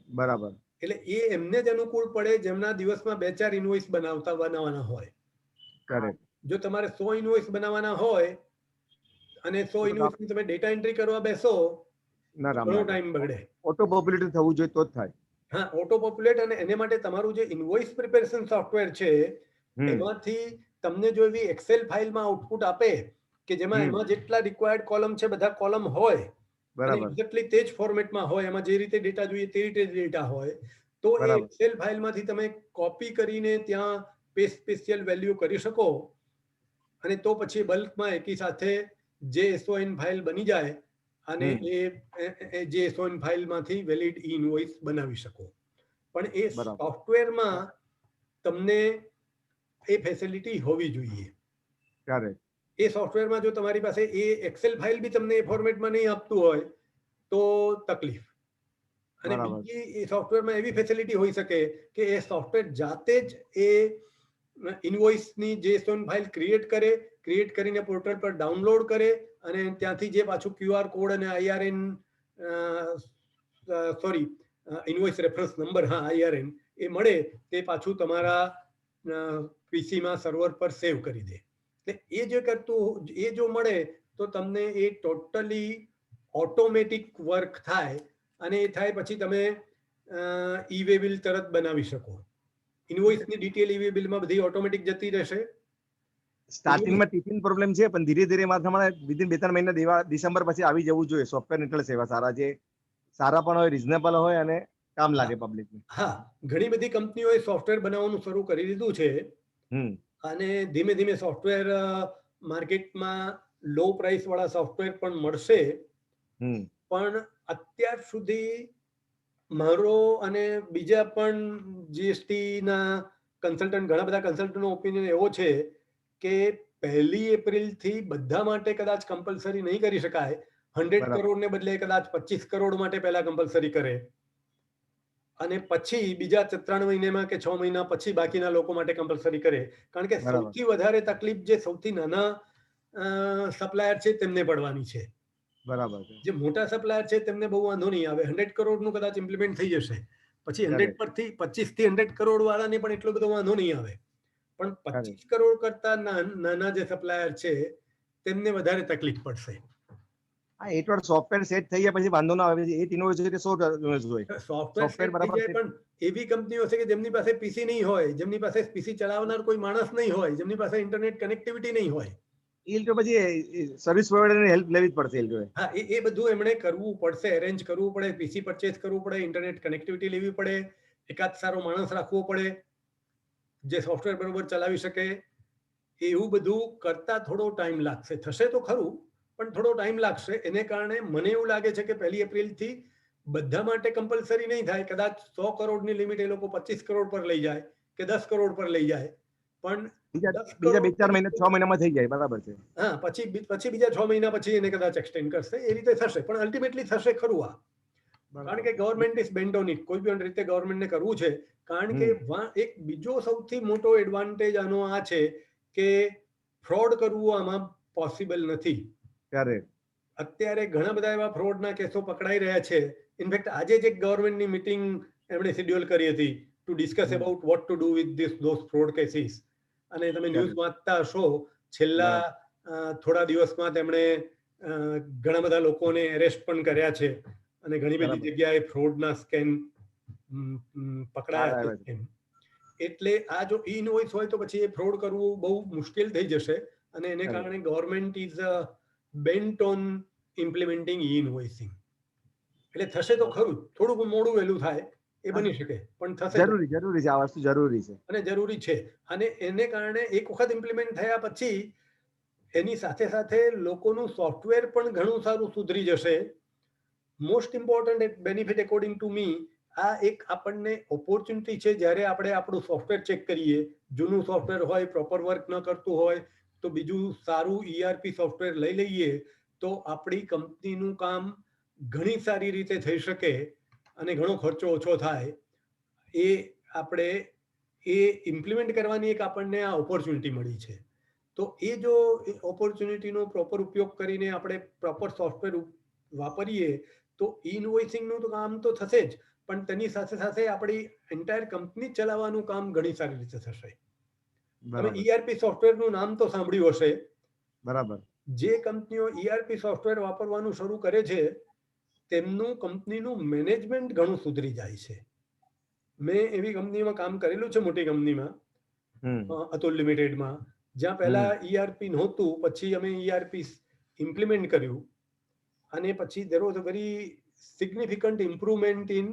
[SPEAKER 3] બરાબર.
[SPEAKER 1] એટલે એ એમને જ અનુકૂળ પડે જેમના દિવસમાં 2-4 ઇનવોઇસ બનાવવાના હોય.
[SPEAKER 3] કરેક્ટ.
[SPEAKER 1] જો તમારે 100 ઇનવોઇસ બનાવવાના હોય અને 100 ઇનવોઇસની તમે ડેટા એન્ટ્રી કરવા બેસો, ઘણો ટાઈમ બગડે.
[SPEAKER 3] ઓટો પોપ્યુલેટ થવું જોઈએ તો જ થાય.
[SPEAKER 1] હા, ઓટો પોપ્યુલેટ. અને એને માટે તમારું જે ઇનવોઇસ પ્રિપેરેશન સોફ્ટવેર છે એમાંથી તમને જો એવી એક્સેલ ફાઇલમાં આઉટપુટ આપે કે જેમાં એમાં જેટલા રિક્વાયર્ડ કોલમ છે બધા કોલમ હોય, અને એક્ઝેક્ટલી તે જ ફોર્મેટમાં હોય, એમાં જે રીતે ડેટા જોઈએ તે રીતે ડેટા હોય, તો એ એક્સેલ ફાઇલમાંથી તમે કોપી કરીને ત્યાં સ્પેશિયલ વેલ્યુ કરી શકો. અને તો પછી બલ્કમાં એકી સાથે JSON ફાઇલ બની જાય અને એ JSON ફાઇલમાંથી વેલિડ ઇનવોઇસ બનાવી શકો. પણ એ સોફ્ટવેરમાં તમને એ ફેસિલિટી હોવી જોઈએ. એ સોફ્ટવેરમાં જો તમારી પાસે એ એક્સેલ ફાઇલ બી તમને એ ફોર્મેટમાં નહીં આપતું હોય તો તકલીફ. અને બીજી એ સોફ્ટવેરમાં એવી ફેસિલિટી હોઈ શકે કે એ સોફ્ટવેર જાતે જ એ ઇનવોઇસની JSON ફાઇલ ક્રિએટ કરીને પોર્ટલ પર ડાઉનલોડ કરે અને ત્યાંથી જે પાછું QR કોડ અને IRN ઇનવોઇસ રેફરન્સ નંબર, હા IRN એ મળે તે પાછું તમારા પીસીમાં સર્વર પર સેવ કરી દે. એ જો મળે તો તમને એ ટોટલી ઓટોમેટિક વર્ક થાય અને એ થાય પછી તમે ઈ-વે બિલ તરત બનાવી શકો. ઇનવોઇસની ડિટેલ ઈ-વે બિલમાં બધી ઓટોમેટિક જતી રહેશે.
[SPEAKER 3] સ્ટાર્ટિંગમાં ટીચિંગ પ્રોબ્લેમ છે, પણ ધીરે ધીરે તમારે વિધિન 2-3 મહિના ડિસેમ્બર પછી આવી જવું જોઈએ. સોફ્ટવેર એટલે સેવા સારા છે, સારા પણ હોય, રિઝનેબલ હોય અને કામ લાગે પબ્લિકને.
[SPEAKER 1] હા, ઘણી બધી કંપનીઓએ સોફ્ટવેર બનાવવાનું શરૂ કરી દીધું છે અને ધીમે ધીમે સોફ્ટવેર માર્કેટમાં લો પ્રાઇસ વાળા સોફ્ટવેર પણ મળશે. પણ અત્યાર સુધી મારો અને બીજા પણ જીએસટીના કન્સલ્ટન્ટ, ઘણા બધા કન્સલ્ટન્ટનો ઓપિનિયન એવો છે કે 1 એપ્રિલથી બધા માટે કદાચ કમ્પલસરી નહીં કરી શકાય. 100 કરોડને બદલે કદાચ 25 કરોડ માટે પહેલા કમ્પલસરી કરે અને પછી બીજા 3 મહિનામાં કે 6 મહિના પછી બાકીના લોકો માટે કમ્પલસરી કરે. કારણ કે સૌથી વધારે તકલીફ જે સૌથી નાના સપ્લાયર છે તેમને પડવાની છે.
[SPEAKER 3] બરાબર.
[SPEAKER 1] જે મોટા સપ્લાયર છે તેમને બહુ વાંધો નહીં આવે. 100 કરોડનું કદાચ ઇમ્પ્લિમેન્ટ થઈ જશે. પછી 100 પરથી 25 થી 100 કરોડ વાળાને પણ એટલો બધો વાંધો નહીં આવે. પણ 25 કરોડ કરતા નાના જે સપ્લાયર છે તેમને વધારે તકલીફ પડશે.
[SPEAKER 3] હા, એક વાર સોફ્ટવેર સેટ થઈ ગયા પછી વાંધો ના આવે. એક ઇનોવેશન એટલે 100 હોય.
[SPEAKER 1] સોફ્ટવેર સેટ થઈ જાય, પણ એવી કંપનીઓ છે કે જેમની પાસે પીસી નહીં હોય, જેમની પાસે પીસી ચલાવનાર કોઈ માણસ નહીં હોય, જેમની પાસે ઇન્ટરનેટ કનેક્ટિવિટી નહીં હોય,
[SPEAKER 3] એ તો પછી સર્વિસ પ્રોવાઇડરની હેલ્પ લેવી જ પડશે.
[SPEAKER 1] હા, એ બધું એમણે કરવું પડશે, અરેન્જ કરવું પડે, પીસી પરચેસ કરવું પડે, ઇન્ટરનેટ કનેક્ટિવિટી લેવી પડે, એકાદ સારો માણસ રાખવો પડે જે સોફ્ટવેર બરોબર ચલાવી શકે. એવું બધું કરતા થોડો ટાઈમ લાગશે. થશે તો ખરું, પણ થોડો ટાઈમ લાગશે. એને કારણે મને એવું લાગે છે કે 1 એપ્રિલથી બધા માટે કમ્પલસરી નહીં થાય. કદાચ 100 કરોડની લિમિટ એ લોકો 25 કરોડ પર લઈ જાય કે 10 કરોડ પર લઈ જાય, પણ
[SPEAKER 3] બીજા 2-4 મહિના 6 મહિનામાં થઈ જાય. બરાબર છે.
[SPEAKER 1] હા, પછી બીજા 6 મહિના પછી એને કદાચ એક્સટેન્ડ કરશે. એ રીતે થશે, પણ અલ્ટિમેટલી થશે ખરું આ. કારણ કે government is bent on it. કોઈ પણ રીતે ગવર્મેન્ટને કરવું છે. કારણ કે એક બીજો સૌથી મોટો એડવાન્ટેજ આનો આ છે કે ફ્રોડ કરવું આમાં પોસિબલ નથી. અત્યારે ઘણા બધા એવા ફ્રોડના કેસો પકડાઈ રહ્યા છે. ઇનફેક્ટ આજે જ એક ગવર્મેન્ટની મીટિંગ એમણે શેડ્યુલ કરી હતી to discuss about vote to do with those fraud cases. અને તમે ન્યૂઝ વાંચતા હશો છેલ્લા થોડા દિવસમાં તેમણે ઘણા બધા લોકોને એરેસ્ટ પણ કર્યા છે અને ઘણી બધી જગ્યાએ ફ્રોડના સ્કેમ પકડાયા છે. એટલે આ જો ઈ ઇનવોઇસ હોય તો પછી એ ફ્રોડ કરવું બહુ મુશ્કેલ થઈ જશે અને એને કારણે government is bent on implementing e invoicing. એટલે થશે તો ખરું, થોડુંક મોડું વહેલું થાય એ બની શકે, પણ થશે.
[SPEAKER 3] જરૂરી છે, આ વસ્તુ જરૂરી છે
[SPEAKER 1] અને જરૂરી છે. અને એને કારણે એક વખત ઇમ્પ્લિમેન્ટ થયા પછી એની સાથે સાથે લોકોનું સોફ્ટવેર પણ ઘણું સારું સુધરી જશે. Most important benefit according to me, આ એક આપણને ઓપોર્ચ્યુનિટી છે. જ્યારે આપણે આપણું સોફ્ટવેર ચેક કરીએ, જૂનું સોફ્ટવેર હોય, પ્રોપર વર્ક ન કરતું હોય, તો બીજું સારું ERP સોફ્ટવેર લઈ લઈએ તો આપણી કંપનીનું કામ ઘણી સારી રીતે થઈ શકે અને ઘણો ખર્ચો ઓછો થાય. એ આપણે ઇમ્પ્લિમેન્ટ કરવાની એક આપણને આ ઓપોર્ચ્યુનિટી મળી છે. તો એ જો ઓપોર્ચ્યુનિટીનો પ્રોપર ઉપયોગ કરીને આપણે પ્રોપર સોફ્ટવેર વાપરીએ તો ઇનવોઇસિંગનું તો કામ તો થશે જ, પણ તેની સાથે સાથે આપણી એન્ટાયર કંપની ચલાવવાનું કામ ઘણી સારી રીતે થશે. તમે ERP સોફ્ટવેરનું નામ તો સાંભળ્યું હશે.
[SPEAKER 3] બરાબર.
[SPEAKER 1] જે કંપનીઓ ERP સોફ્ટવેર વાપરવાનું શરૂ કરે છે તેમનું કંપનીનું મેનેજમેન્ટ ઘણું સુધરી જાય છે. મેં એવી કંપનીમાં કામ કરેલું છે, મોટી કંપનીમાં, અતુલ લિમિટેડમાં, જ્યાં પહેલા ERP નહોતું, પછી અમે ERP ઇમ્પ્લિમેન્ટ કર્યું અને પછી there was a very significant improvement in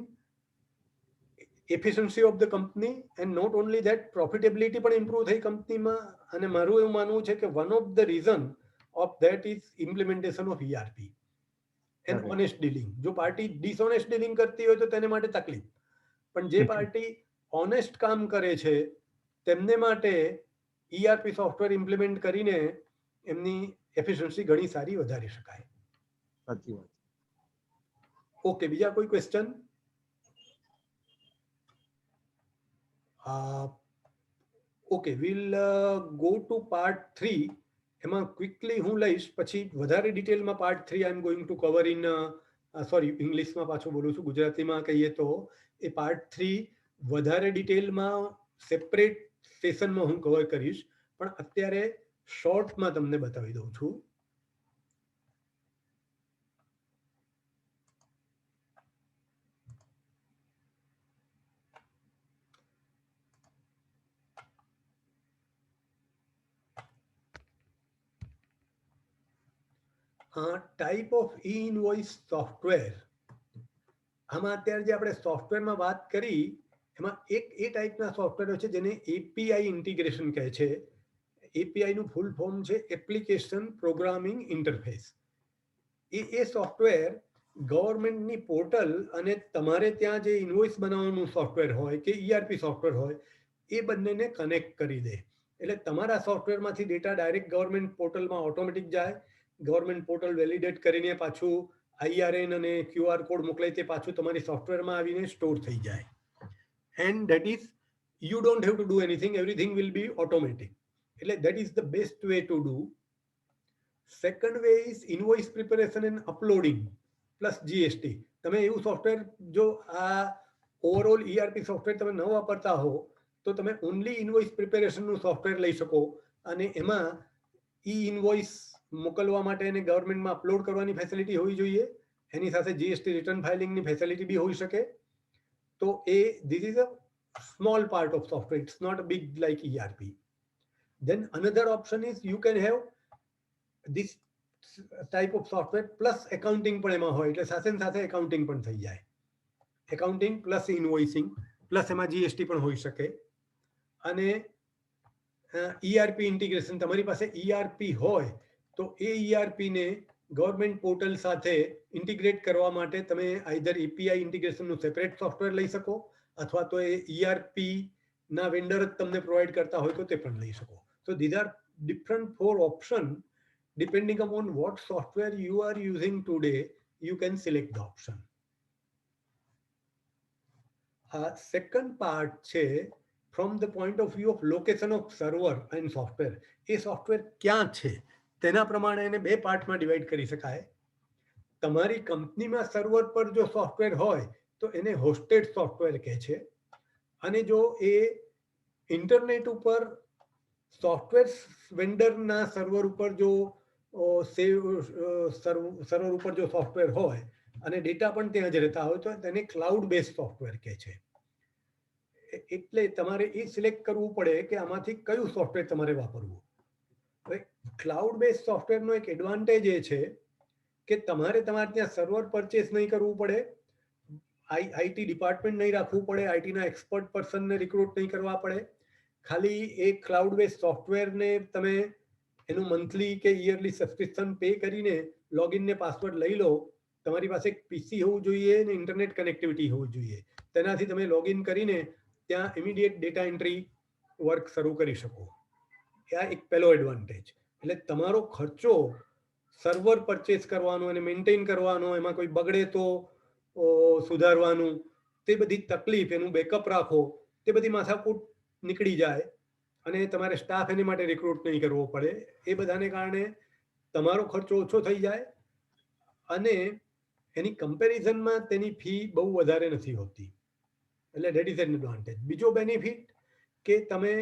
[SPEAKER 1] efficiency of the company and not only that profitability પણ improve થઈ કંપનીમાં. અને મારું એવું માનવું છે કે one of the reason of that is implementation of ERP and honest dealing. જો પાર્ટી ડિસઓનેસ્ટ ડીલિંગ કરતી હોય તો તેને માટે તકલીફ, પણ જે પાર્ટી ઓનેસ્ટ કામ કરે છે તેમને માટે ERP સોફ્ટવેર ઇમ્પ્લિમેન્ટ કરીને એમની એફિશિયન્સી ઘણી સારી વધારી શકાય.
[SPEAKER 3] સાચી વાત.
[SPEAKER 1] ઓકે, બીજા કોઈ question? Okay, we'll go to part 3. એમાં ક્વિકલી હું લઈશ, પછી વધારે ડિટેલમાં part 3 I am going to cover in sorry, ઇંગ્લિશમાં પાછું બોલું છું, ગુજરાતીમાં કહીએ તો એ પાર્ટ 3 વધારે ડિટેલમાં સેપરેટ સેશનમાં હું કવર કરીશ, પણ અત્યારે શોર્ટમાં તમને બતાવી દઉં છું. Type of e invoice software. આમાં અત્યારે જે આપણે સોફ્ટવેરમાં વાત કરી એમાં એક એ ટાઈપના સોફ્ટવેર છે જેને API ઇન્ટિગ્રેશન કહે છે. API નું ફૂલ ફોર્મ છે એપ્લિકેશન પ્રોગ્રામિંગ ઇન્ટરફેસ. એ સોફ્ટવેર ગવર્મેન્ટની પોર્ટલ અને તમારે ત્યાં જે ઇનવોઇસ બનાવવાનું સોફ્ટવેર હોય કે ERP સોફ્ટવેર હોય એ બંનેને કનેક્ટ કરી દે. એટલે તમારા સોફ્ટવેરમાંથી ડેટા ડાયરેક્ટ ગવર્મેન્ટ પોર્ટલમાં ઓટોમેટિક જાય. ગવર્મેન્ટ પોર્ટલ વેલિડેટ કરીને પાછું IRN અને QR કોડ મોકલે તે પાછું તમારી સોફ્ટવેરમાં આવીને સ્ટોર થઈ જાય. And that is you don't have to do anything, everything will be automatic. એટલે that is the best way to do. Second way is invoice preparation and uploading plus GST. તમે એવું સોફ્ટવેર, જો આ overall ERP software તમે ન વાપરતા હો તો તમે ઓનલી ઇનવોઇસ પ્રિપેરેશનનું સોફ્ટવેર લઈ શકો અને એમાં ઈ ઇનવોઇસ મોકલવા માટે એને ગવર્મેન્ટમાં અપલોડ કરવાની ફેસિલિટી હોવી જોઈએ. એની સાથે GST રિટર્ન ફાઇલિંગની ફેસિલિટી બી હોઈ શકે. તો this is a small part of software, it's not a big like ERP. Then another option is you can have this type of software plus accounting પણ એમાં હોય, એટલે સાથે ને સાથે એકાઉન્ટિંગ પણ થઈ જાય. એકાઉન્ટિંગ પ્લસ ઇનવોઇસિંગ પ્લસ એમાં GST પણ હોઈ શકે. અને ERP ઇન્ટિગ્રેશન, તમારી પાસે ERP હોય તો એ ERP ને ગવર્મેન્ટ પોર્ટલ સાથે ઇન્ટિગ્રેટ કરવા માટે તમે આઈધર API ઇન્ટિગ્રેશનનું સેપરેટ સોફ્ટવેર લઈ શકો અથવા તો એ ERP ના વેન્ડર જ તમને પ્રોવાઈડ કરતા હોય તો તે પણ લઈ શકો. So these are different 4 options. Depending upon what software you are using today, you can select the option. Second part છે from the point of view of location of server and software. A software ક્યાં છે તેના પ્રમાણે એને 2 પાર્ટમાં divide કરી શકાય. તમારી કંપનીમાં સર્વર પર જો સોફ્ટવેર હોય તો એને હોસ્ટેડ સોફ્ટવેર કહે છે, અને જો એ ઇન્ટરનેટ ઉપર સોફ્ટવેર વેન્ડરના સર્વર ઉપર જો સર્વર ઉપર જો સોફ્ટવેર હોય અને ડેટા પણ ત્યાં જ રહેતા હોય તો તેને ક્લાઉડ બેઝ સોફ્ટવેર કહે છે. એટલે તમારે એ સિલેક્ટ કરવું પડે કે આમાંથી કયું સોફ્ટવેર તમારે વાપરવું. હવે ક્લાઉડ બેઝ સોફ્ટવેરનો એક એડવાન્ટેજ એ છે કે તમારે ત્યાં સર્વર પરચેસ નહીં કરવું પડે, આઈટી ડિપાર્ટમેન્ટ નહીં રાખવું પડે, આઈટીના એક્સપર્ટ પર્સનને રિક્રુટ નહીં કરવા પડે. ખાલી એ ક્લાઉડ બેઝ સોફ્ટવેરને તમે એનું મંથલી કે યરલી સબસ્ક્રિપ્શન પે કરીને લોગિન ને પાસવર્ડ લઈ લો. તમારી પાસે એક પીસી હોવું જોઈએ ને ઇન્ટરનેટ કનેક્ટિવિટી હોવી જોઈએ. તેનાથી તમે લોગિન કરીને ત્યાં ઇમિડિયેટ ડેટા એન્ટ્રી વર્ક શરૂ કરી શકો. આ એક પહેલો એડવાન્ટેજ. એટલે તમારો ખર્ચો સર્વર પરચેસ કરવાનો અને મેન્ટેન કરવાનો, એમાં કોઈ બગડે તો સુધારવાનું, તે બધી તકલીફ, એનું બેકઅપ રાખો, તે બધી માથાકૂટ નીકળી જાય અને તમારે સ્ટાફ એની માટે રિક્રુટ નહીં કરવો પડે. એ બધાને કારણે તમારો ખર્ચો ઓછો થઈ જાય અને એની કમ્પેરિઝનમાં તેની ફી બહુ વધારે નથી હોતી. એટલે ધેટ ઇઝ એન એડવાન્ટેજ. બીજો બેનિફિટ કે તમે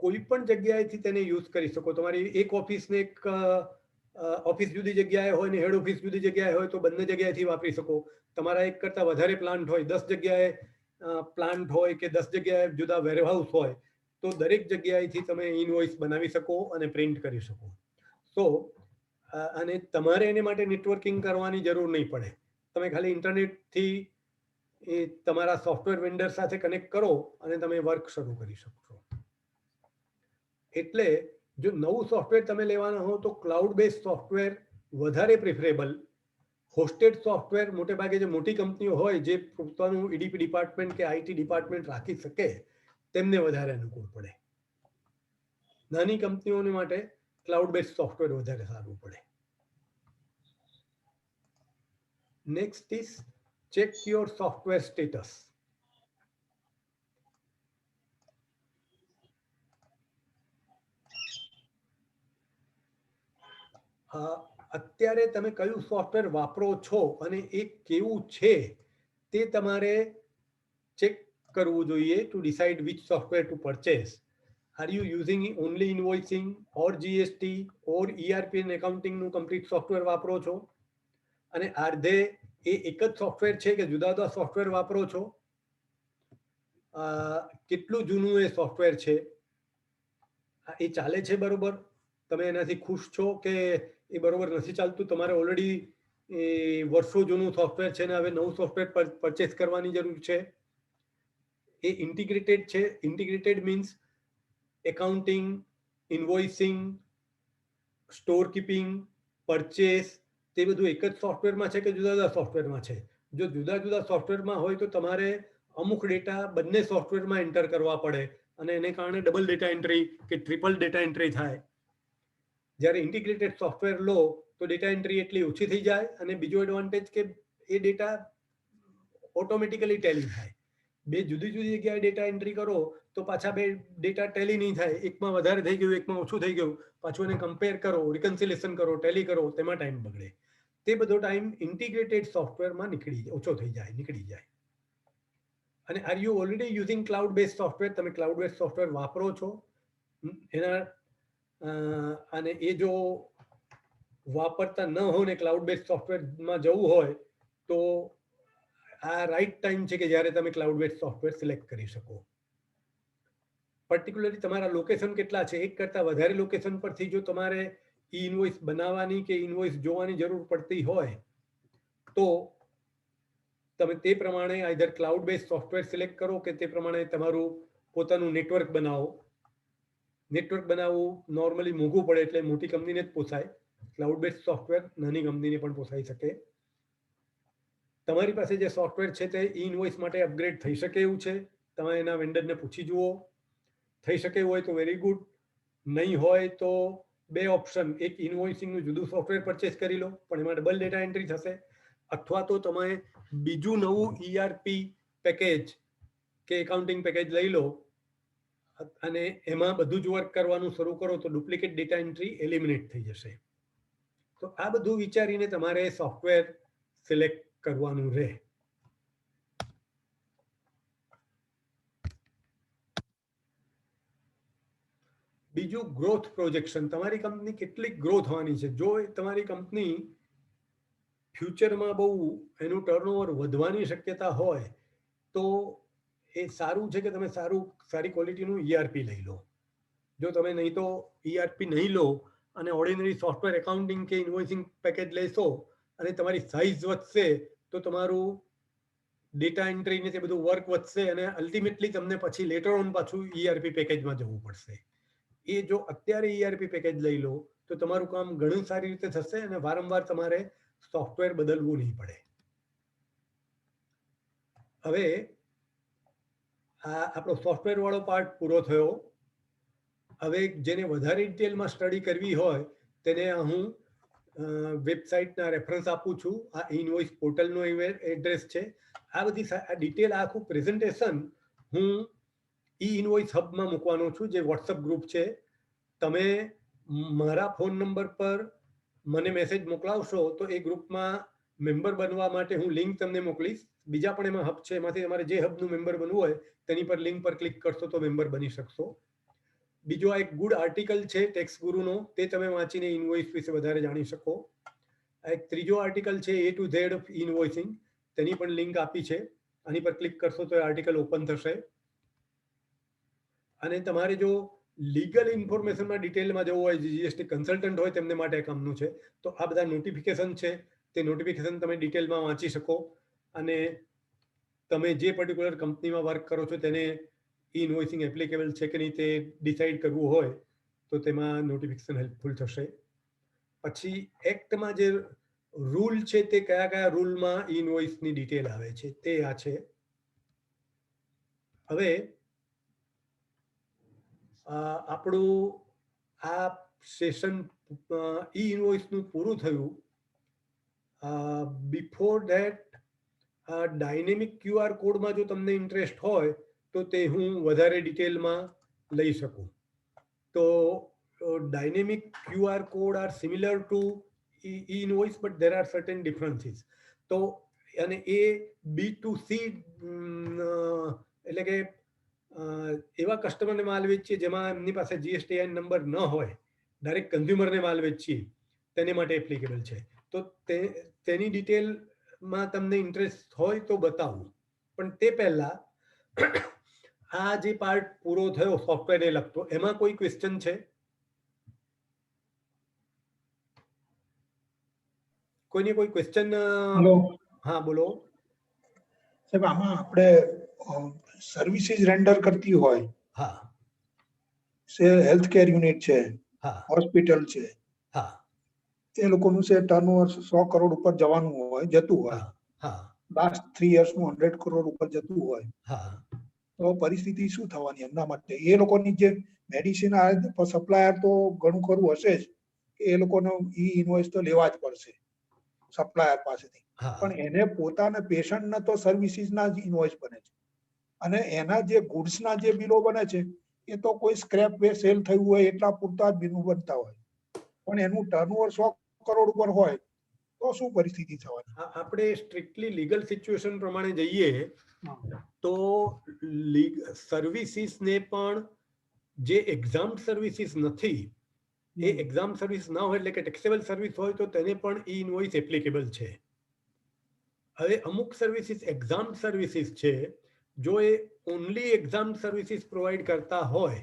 [SPEAKER 1] કોઈ પણ જગ્યાએથી તેને યુઝ કરી શકો. તમારી એક ઓફિસને એક ઓફિસ જુદી જગ્યાએ હોય ને હેડ ઓફિસ જુદી જગ્યાએ હોય તો બંને જગ્યાએથી વાપરી શકો. તમારા એક કરતાં વધારે પ્લાન્ટ હોય, 10 જગ્યાએ પ્લાન્ટ હોય કે 10 જગ્યાએ જુદા વેરહાઉસ હોય તો દરેક જગ્યાએથી તમે ઇનવોઇસ બનાવી શકો અને પ્રિન્ટ કરી શકો. સો અને તમારે એને માટે નેટવર્કિંગ કરવાની જરૂર નહીં પડે. તમે ખાલી ઇન્ટરનેટથી એ તમારા સોફ્ટવેર વેન્ડર સાથે કનેક્ટ કરો અને તમે વર્ક શરૂ કરી શકશો. એટલે જો નવું સોફ્ટવેર તમે લેવાના હો તો ક્લાઉડ બેઝ સોફ્ટવેર વધારે પ્રિફરેબલ. હોસ્ટેડ સોફ્ટવેર મોટે ભાગે જે મોટી કંપનીઓ હોય જે પોતાનું ઈડીપી ડિપાર્ટમેન્ટ કે આઈટી ડિપાર્ટમેન્ટ રાખી શકે તેમને વધારે અનુકૂળ પડે. નાની કંપનીઓને માટે ક્લાઉડ બેઝ સોફ્ટવેર વધારે સારું પડે. Next is check your software status. અત્યારે તમે કયું સોફ્ટવેર વાપરો છો અને એ કેવું છે તે તમારે ચેક કરવું જોઈએ to decide which software to purchase. Are you using only invoicing or GST or ERP અને એકાઉન્ટિંગનું કમ્પ્લીટ સોફ્ટવેર વાપરો છો? અને આર્ધે એ એક જ સોફ્ટવેર છે કે જુદા જુદા સોફ્ટવેર વાપરો છો? કેટલું જૂનું એ સોફ્ટવેર છે? એ ચાલે છે બરોબર? તમે એનાથી ખુશ છો કે એ બરોબર નથી ચાલતું? તમારે ઓલરેડી એ વર્ષો જૂનું સોફ્ટવેર છે ને હવે નવું સોફ્ટવેર પરચેસ કરવાની જરૂર છે? એ ઇન્ટિગ્રેટેડ છે? Integrated means accounting, invoicing, store keeping, purchase તે બધું એક જ સોફ્ટવેરમાં છે કે જુદા જુદા સોફ્ટવેરમાં છે? જો જુદા જુદા સોફ્ટવેરમાં હોય તો તમારે અમુક ડેટા બંને સોફ્ટવેરમાં એન્ટર કરવા પડે અને એને કારણે ડબલ ડેટા એન્ટ્રી કે ટ્રિપલ ડેટા એન્ટ્રી થાય. જ્યારે ઇન્ટિગ્રેટેડ સોફ્ટવેર લો તો ડેટા એન્ટ્રી એટલી ઓછી થઈ જાય અને બીજો એડવાન્ટેજ કે એ ડેટા ઓટોમેટિકલી ટેલી થાય. બે જુદી જુદી જગ્યાએ ડેટા એન્ટ્રી કરો તો પાછા બે ડેટા ટેલી નહીં થાય. એકમાં વધારે થઈ ગયું, એકમાં ઓછું થઈ ગયું, પાછું એને કમ્પેર કરો, રિકન્સિલેશન કરો, ટેલી કરો, તેમાં ટાઈમ બગડે. તે બધો ટાઈમ ઇન્ટિગ્રેટેડ સોફ્ટવેરમાં ઓછો થઈ જાય, નીકળી જાય. અને are you already using cloud base software? તમે ક્લાઉડ બેઝ સોફ્ટવેર વાપરો છો? એના અને એ જો વાપરતા ન હોય ને ક્લાઉડ બેઝ સોફ્ટવેરમાં જવું હોય તો આ રાઈટ ટાઈમ છે કે જ્યારે તમે ક્લાઉડ બેઝ સોફ્ટવેર સિલેક્ટ કરી શકો. પર્ટિક્યુલરલી તમારા લોકેશન કેટલા છે? એક કરતાં વધારે લોકેશન પરથી જો તમારે ઇનવોઇસ બનાવવાની કે ઇનવોઇસ જોવાની જરૂર પડતી હોય તો તમે તે પ્રમાણે either cloud base software select કરો કે તે પ્રમાણે તમારું પોતાનું નેટવર્ક બનાવો. નેટવર્ક બનાવવું નોર્મલી મોંઘું પડે એટલે મોટી કંપનીને જ પોસાય. ક્લાઉડ બેઝ સોફ્ટવેર નાની કંપનીને પણ પોસાઈ શકે. તમારી પાસે જે સોફ્ટવેર છે તે ઇનવોઇસ માટે અપગ્રેડ થઈ શકે એવું છે? તમે એના વેન્ડરને પૂછી જુઓ. થઈ શકે એવું હોય તો વેરી ગુડ. નહીં હોય તો બે ઓપ્શન, એક ઇનવોઇસિંગનું જુદું સોફ્ટવેર પરચેસ કરી લો પણ એમાં ડબલ ડેટા એન્ટ્રી થશે, અથવા તો તમે બીજું નવું ERP પેકેજ કે એકાઉન્ટિંગ પેકેજ લઈ લો અને એમાં બધું જ વર્ક કરવાનું શરૂ કરો તો ડુપ્લિકેટ ડેટા એન્ટ્રી એલિમિનેટ થઈ જશે. તો આ બધું વિચારીને તમારે સોફ્ટવેર સિલેક્ટ કરવાનું રહે. બીજું ગ્રોથ પ્રોજેક્શન, તમારી કંપની કેટલી ગ્રો થવાની છે. જો તમારી કંપની ફ્યુચરમાં બહુ એનું ટર્નઓવર વધવાની શક્યતા હોય તો એ સારું છે કે તમે સારી ક્વોલિટીનું ERP લઈ લો. જો તમે નહીં તો ERP નહીં લો અને ઓર્ડિનરી સોફ્ટવેર એકાઉન્ટિંગ કે ઇન્વોઇસિંગ પેકેજ લેશો અને તમારી સાઇઝ વધશે તો તમારું ડેટા એન્ટ્રી ને તે બધું વર્ક વધશે અને અલ્ટિમેટલી તમને પછી લેટર ઓન પાછું ERP પેકેજમાં જવું પડશે. એ જો અત્યારે ERP પેકેજ લઈ લો તો તમારું કામ ઘણું સારી રીતે થશે અને વારંવાર તમારે સોફ્ટવેર બદલવું નહીં પડે. હવે આ આપણો સોફ્ટવેર વાળો પાર્ટ પૂરો થયો. હવે જેને વધારે ડિટેલમાં સ્ટડી કરવી હોય તેને હું વેબસાઇટના રેફરન્સ આપું છું. આ ઇનવોઇસ પોર્ટલનો એડ્રેસ છે. આ બધી ડિટેલ આખું પ્રેઝન્ટેશન હું ઇનવોઇસ હબમાં મૂકવાનો છું, જે વોટ્સઅપ ગ્રુપ છે. તમે મારા ફોન નંબર પર મને મેસેજ મોકલાવશો તો એ ગ્રુપમાં મેમ્બર બનવા માટે હું લિંક તમને મોકલીશ. બીજા પણ એમાં હબ છે, એમાંથી તમારે જે હબનું મેમ્બર બનવું હોય તેની પર લિંક પર ક્લિક કરશો તો મેમ્બર બની શકશો. બીજો આ એક ગુડ આર્ટિકલ છે ટેક્સ ગુરુનો, તે તમે વાંચીને ઇનવોઇસ વિશે વધારે જાણી શકો. આ એક ત્રીજો આર્ટિકલ છે A to Z ઓફ ઇનવોઇસિંગ, તેની પણ લિંક આપી છે. આની પર ક્લિક કરશો તો એ આર્ટિકલ ઓપન થશે. અને તમારે જો લીગલ ઇન્ફોર્મેશનમાં ડિટેલમાં જવું હોય, GST કન્સલ્ટન્ટ હોય તેમને માટે કામનું છે, તો આ બધા નોટિફિકેશન છે, તે નોટિફિકેશન તમે ડિટેલમાં વાંચી શકો અને તમે જે પર્ટિક્યુલર કંપનીમાં વર્ક કરો છો તેને ઇનવોઇસિંગ એપ્લિકેબલ છે કે નહીં તે ડિસાઇડ કરવું હોય તો તેમાં નોટિફિકેશન હેલ્પફુલ થશે. પછી એક્ટમાં જે રૂલ છે તે કયા કયા રૂલમાં ઇનવોઇસની ડિટેલ આવે છે તે આ છે. હવે આપણું આ સેશન ઇનવોઇસનું પૂરું થયું. બિફોર ધેટ ડાયનેમિક QR કોડમાં જો તમને ઇન્ટરેસ્ટ હોય તો તે હું વધારે ડિટેલમાં લઈ શકું. તો dynamic QR code are similar to e-invoice, but there are certain differences. તો અને એ B2C એટલે કે એવા કસ્ટમરને માલ વેચીએ જેમાં એમની પાસે GSTIN નંબર ન હોય, ડાયરેક્ટ કન્ઝ્યુમરને માલ વેચીએ તેને માટે એપ્લિકેબલ છે. તો તેની ડિટેલમાં તમને ઇન્ટરેસ્ટ હોય તો બતાવું. પણ તે પહેલા આ જે પાર્ટ પૂરો થયો સોફ્ટવેરને લગતો, એમાં કોઈ ક્વેશ્ચન છે? કોઈને કોઈ ક્વેશ્ચન? હા બોલો
[SPEAKER 4] સાહેબ. આમાં આપણે સર્વિસીસ રેન્ડર કરતી હોય,
[SPEAKER 1] હા,
[SPEAKER 4] હેલ્થ કેર યુનિટ છે,
[SPEAKER 1] હા,
[SPEAKER 4] હોસ્પિટલ છે,
[SPEAKER 1] હા,
[SPEAKER 4] એ લોકોનું છે ટર્નઓવર 100 કરોડ ઉપર જવાનું હોય, જતું હોય,
[SPEAKER 1] હા,
[SPEAKER 4] લાસ્ટ 3 યર્સનું 100 કરોડ ઉપર જતું હોય,
[SPEAKER 1] હા,
[SPEAKER 4] તો પરિસ્થિતિ શું થવાની એમના માટે? એ લોકોની જે મેડિસિન સપ્લાયર તો ઘણું ખરું હશે જ, એ લોકોનો ઇનવોઇસ તો લેવા જ પડશે સપ્લાયર પાસેથી. પણ એને પોતાના પેશન્ટને તો સર્વિસીસના જ ઇનવોઇસ બને છે અને એના જે ગુડ્સના જે બિલો બને છે એ તો કોઈ સ્ક્રેપ વે સેલ થયું હોય એટલા પૂરતા જ બિલો બનતા હોય. પણ એનું ટર્નઓવર 100 કરોડ ઉપર હોય તો શું પરિસ્થિતિ થવાની?
[SPEAKER 1] આપણે સ્ટ્રિક્ટલી લીગલ સિચ્યુએશન પ્રમાણે જઈએ તો સર્વિસીસને પણ જે એક્ઝામ સર્વિસીસ નથી, એ એક્ઝામ સર્વિસ ના હોય એટલે કે ટેક્સેબલ સર્વિસ હોય તો તેને પણ ઇનવોઇસ એપ્લિકેબલ છે. હવે અમુક સર્વિસીસ એક્ઝામ સર્વિસીસ છે, જો એ ઓનલી એક્ઝામ સર્વિસીસ પ્રોવાઈડ કરતા હોય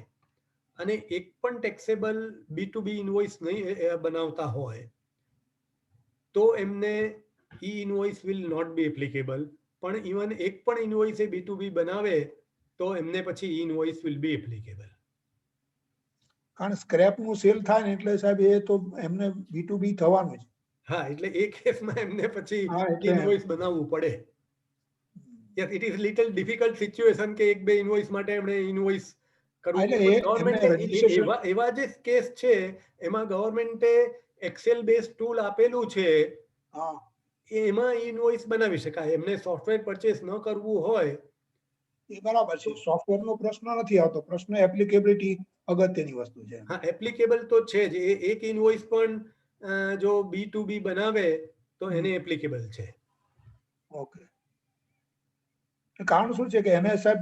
[SPEAKER 1] અને એક પણ ટેક્સેબલ B2B ઇનવોઇસ નહીં બનાવતા હોય તો એમને invoice will not be applicable. પણ ઇવન એક પણ ઇનવોઇસ એ B2B બનાવે તો એમને પછી ઇનવોઇસ વિલ બી એપ્લિકેબલ.
[SPEAKER 4] કારણ સ્ક્રેપનું સેલ થાય ને એટલે સાહેબ એ તો એમને B2B થવાનું જ.
[SPEAKER 1] હા, એટલે એ કેસમાં એમને પછી ઇનવોઇસ બનાવવું પડે. Yes, it is little difficult situation કે એક બે ઇનવોઇસ માટે એમણે ઇનવોઇસ કરવું. ગવર્મેન્ટ એવા જે કેસ છે એમાં ગવર્મેન્ટે એક્સેલ બેઝ ટૂલ આપેલું છે, એમાં ઇનવોઇસ બનાવી શકાય. એમને સોફ્ટવેર પરચેસ ન કરવું હોય
[SPEAKER 4] એ બરાબર છે, સોફ્ટવેરનો પ્રશ્ન નથી આવતો, પ્રશ્ન એપ્લિકેબિલિટી અગત્યની વસ્તુ છે.
[SPEAKER 1] હા, એપ્લિકેબલ તો છે જ. એક ઇનવોઇસ પણ જો B2B બનાવે તો એને એપ્લિકેબલ છે.
[SPEAKER 4] ઓકે. કારણ શું છે કે એને સાહેબ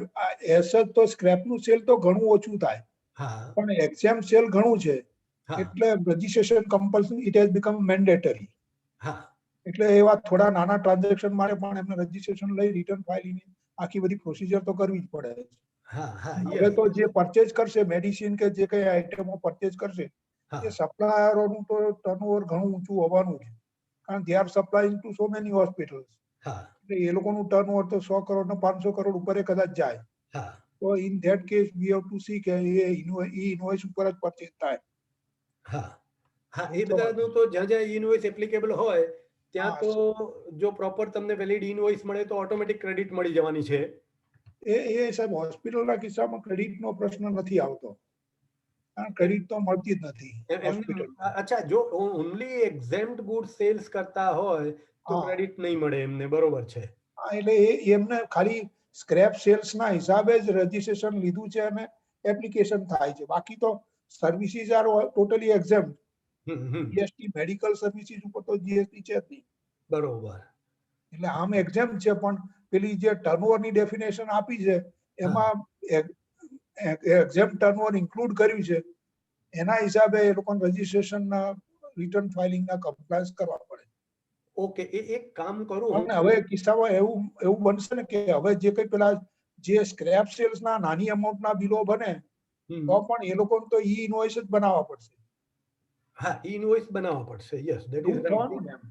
[SPEAKER 4] એસેટ તો સ્ક્રેપનું સેલ તો ઘણું ઓછું થાય,
[SPEAKER 1] હા
[SPEAKER 4] પણ એક્ઝામ સેલ ઘણું છે
[SPEAKER 1] હા
[SPEAKER 4] એટલે registration compulsory it has become mandatory.
[SPEAKER 1] હા
[SPEAKER 4] એટલે એવા થોડા નાના ટ્રાન્ઝેક્શન માટે પણ એમને રજીસ્ટ્રેશન લઈ રિટર્ન ફાઇલિંગ આખી બધી પ્રોસિજર તો કરવી જ પડે.
[SPEAKER 1] હા હા
[SPEAKER 4] હવે
[SPEAKER 1] યસ
[SPEAKER 4] તો જે પરચેજ કરશે મેડિસિન કે જે કઈ આઈટમો પરચેજ કરશે
[SPEAKER 1] હા
[SPEAKER 4] એ સપ્લાયરોનું તો ટર્નઓવર ઘણું ઊંચું હોવાનું છે, કારણ they are supplying to so many hospitals.
[SPEAKER 1] હા
[SPEAKER 4] એટલે એ લોકોનું ટર્નઓવર તો 100 કરોડ ને 500 કરોડ ઉપર કદાચ જાય.
[SPEAKER 1] હા
[SPEAKER 4] તો in that case we have to C કે એ ઇનવોઇસ ઉપર જ પરચેજ થાય.
[SPEAKER 1] હા હા એ બધાનું તો જ્યાં જ્યાં ઇનવોઇસ એપ્લિકેબલ હોય ત્યાં
[SPEAKER 4] હા,
[SPEAKER 1] તો જો પ્રોપર તમને વેલિડ ઇનવોઇસ મળે તો ઓટોમેટિક ક્રેડિટ મળી જવાની છે.
[SPEAKER 4] એ સાહેબ હોસ્પિટલના કિસ્સામાં ક્રેડિટનો પ્રશ્ન નથી આવતો, કારણ ક્રેડિટ તો મળતી જ નથી હોસ્પિટલ.
[SPEAKER 1] અચ્છા, જો ઓનલી એક્ઝેમ્પ્ટ ગુડ સેલ્સ કરતા હોય તો
[SPEAKER 4] હા
[SPEAKER 1] ક્રેડિટ નહીં મળે એમને, બરોબર છે.
[SPEAKER 4] હા, એટલે એમને ખાલી સ્ક્રેપ સેલ્સ ના હિસાબે જ રજીસ્ટ્રેશન લીધું છે અને એપ્લિકેશન થાય છે, બાકી તો services are totally exempt. GST medical services ઉપર તો જીએસટી છે જ નહીં.
[SPEAKER 1] બરોબર.
[SPEAKER 4] એટલે આમ એક્ઝેમ્પ્ટ છે, પણ પેલી જે ટર્નઓવરની ડેફિનેશન આપી છે એમાં એક્ઝેમ્પ્ટ ટર્નઓવર ઇન્ક્લુડ કર્યું છે, એના હિસાબે એ લોકોને રજીસ્ટ્રેશનના રિટર્ન ફાઇલિંગના કમ્પ્લાયન્સ કરવા પડે.
[SPEAKER 1] ઓકે, એક કામ કરું
[SPEAKER 4] અને હવે કિસ્સામાં એવું બનશે ને કે હવે જે કઈ પેલા જે સ્ક્રેપ સેલ્સના નાની અમાઉન્ટના બિલો બને તો પણ એ લોકોને તો ઈ ઇનવોઇસ જ બનાવવા પડશે.
[SPEAKER 1] હા, ઇનવોઇસ બનાવવા પડશે. યસ, ધેટ ઇઝ
[SPEAKER 4] એવું
[SPEAKER 1] રાઈટ.
[SPEAKER 4] થવાનું ને એમ.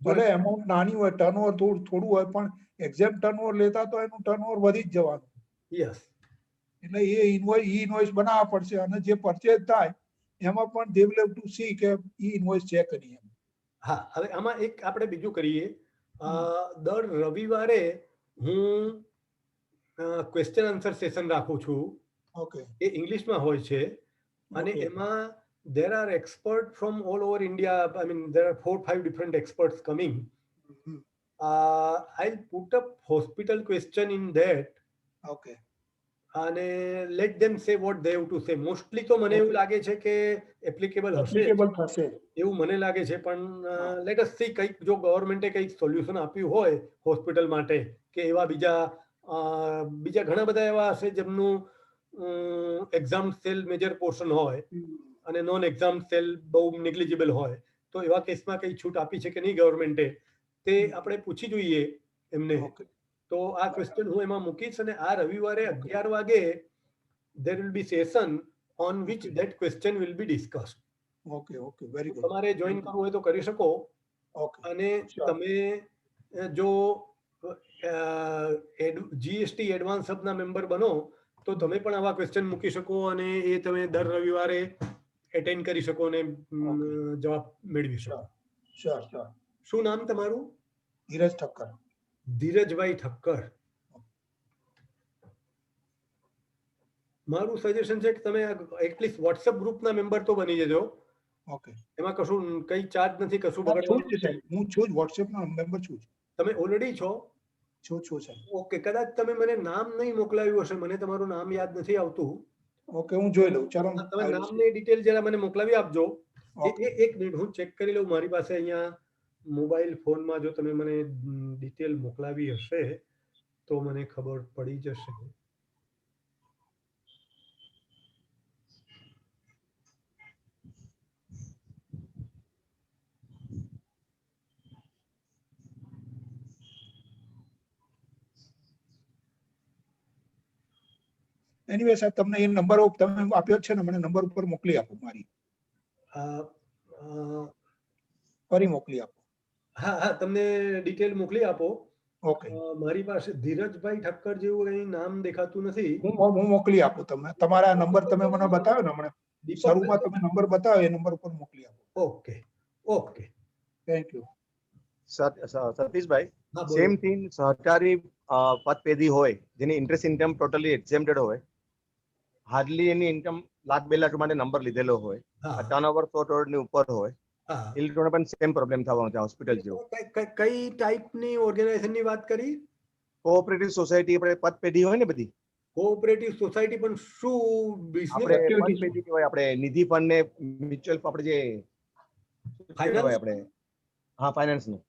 [SPEAKER 4] ભલે અમાઉન્ટ નાની હોય, ટર્નઓવર થોડું હોય, પણ એક્ઝેમ્પ ટર્નઓવર લેતા તો એનું ટર્નઓવર વધી જ જવાનું.
[SPEAKER 1] યસ.
[SPEAKER 4] એટલે એ ઇનવોઇસ બનાવવા પડશે અને જે પરચેજ થાય એમાં પણ they will have to C કે ઇનવોઇસ ચેક કરીએ.
[SPEAKER 1] હા, હવે આમાં એક આપણે બીજું કરીએ. દર રવિવારે હું ક્વેશ્ચન આન્સર સેશન રાખું છું.
[SPEAKER 4] ઓકે.
[SPEAKER 1] એ ઇંગ્લિશમાં હોય છે અને એમાં there are experts from all over India. I mean, there are 4-5 different experts coming. I'll put up hospital question in that.
[SPEAKER 4] Okay.
[SPEAKER 1] અને let them say what they have to say. Mostly તો મને એવું લાગે છે કે applicable હશે
[SPEAKER 4] થશે
[SPEAKER 1] એવું મને લાગે છે, પણ લેટ અસ સી કંઈક જો ગવર્મેન્ટે કંઈક સોલ્યુશન આપ્યું હોય હોસ્પિટલ માટે કે એવા બીજા ઘણા બધા એવા હશે જેમનું એક્ઝામ સેલ મેજર પોર્શન હોય અને નોન એક્ઝામ સેલ બહુ નેગ્લિજિબલ હોય, તો એવા કેસમાં કઈ છૂટ આપી છે કે નહીં ગવર્મેન્ટે તે આપણે પૂછી જોઈએ એમને. તો આ ક્વેશ્ચન હું એમાં મૂકીશ અને આ રવિવારે 11 વાગે there will be session on which that question will be discussed.
[SPEAKER 4] Okay very good.
[SPEAKER 1] તમારે જોઈન કરવું હોય તો કરી શકો. અને તમે જો જીએસટી એડવાન્સ હબના મેમ્બર બનો તો તમે પણ આવા ક્વેશ્ચન મૂકી શકો અને એ તમે દર રવિવારે એટેન્ડ કરી શકો અને જવાબ મેળવી શકો.
[SPEAKER 4] શ્યોર.
[SPEAKER 1] શું નામ તમારું?
[SPEAKER 4] ધીરજ ઠક્કર.
[SPEAKER 1] ધીરજભાઈ ઠક્કર. મારું સજેશન છે કે તમે એટલીસ્ટ વોટ્સએપ ગ્રુપના મેમ્બર તો બની જજો.
[SPEAKER 4] ઓકે.
[SPEAKER 1] એમાં કશું કઈ ચાર્જ નથી, કશું બગડવાનું.
[SPEAKER 4] હું છું વોટ્સએપના મેમ્બર છું.
[SPEAKER 1] તમે ઓલરેડી છો?
[SPEAKER 4] છું સાહેબ.
[SPEAKER 1] ઓકે, કદાચ તમે મને નામ નહીં મોકલાવ્યું હશે, મને તમારું નામ યાદ નથી આવતું.
[SPEAKER 4] ઓકે, હું જોઈ લઉં. ચાલો,
[SPEAKER 1] તમે નામની ડિટેલ જરા મને મોકલાવી આપજો. એક મિનિટ હું ચેક કરી લઉં. મારી પાસે અહીંયા મોબાઈલ ફોનમાં જો તમે મને ડિટેલ મોકલાવી હશે તો મને ખબર પડી જશે.
[SPEAKER 4] એનીવે સાહેબ, તમને એ નંબર તમે આપ્યો છે ને, મને નંબર ઉપર મોકલી આપો. મારી ફરી મોકલી આપો.
[SPEAKER 1] હા, તમને ડિટેલ મોકલી આપો.
[SPEAKER 4] ઓકે.
[SPEAKER 1] મારી પાસે ધીરજભાઈ ઠક્કર જેવું કઈ નામ દેખાતું નથી.
[SPEAKER 4] હું મોકલી આપું. તમે તમારા નંબર તમે મને બતાવ્યો ને હમણાં શરૂમાં, તમે નંબર બતાવ્યો એ નંબર ઉપર મોકલી આપો.
[SPEAKER 1] ઓકે.
[SPEAKER 4] Thank you.
[SPEAKER 3] સતીશભાઈ, સેમ થિંગ સહકારી પદ પેઢી હોય જેની ઇન્ટરેસ્ટ ઇન્કમ ટોટલી એક્ઝેમ્પ્ટેડ હોય, હાર્ડલી એની ઇન્કમ $1-2 લાખ માટે નંબર લીધેલો હોય, ટર્નઓવર 100 કરોડની ઉપર હોય, એ લોકોને પણ સેમ પ્રોબ્લેમ થવાનો છે હોસ્પિટલ જેવો.
[SPEAKER 1] કઈ ટાઈપની ઓર્ગેનાઇઝેશનની વાત કરી?
[SPEAKER 3] કોઓપરેટિવ સોસાયટી આપણે પદ પેઢી હોય ને બધી.
[SPEAKER 1] કોઓપરેટિવ સોસાયટી પણ શું બિઝનેસ
[SPEAKER 3] આપણે પદ પેઢી કહેવાય, આપણે નિધિ ફંડ ને મ્યુચ્યુઅલ આપણે જે કહેવાય આપણે ફાઇનાન્સ નું.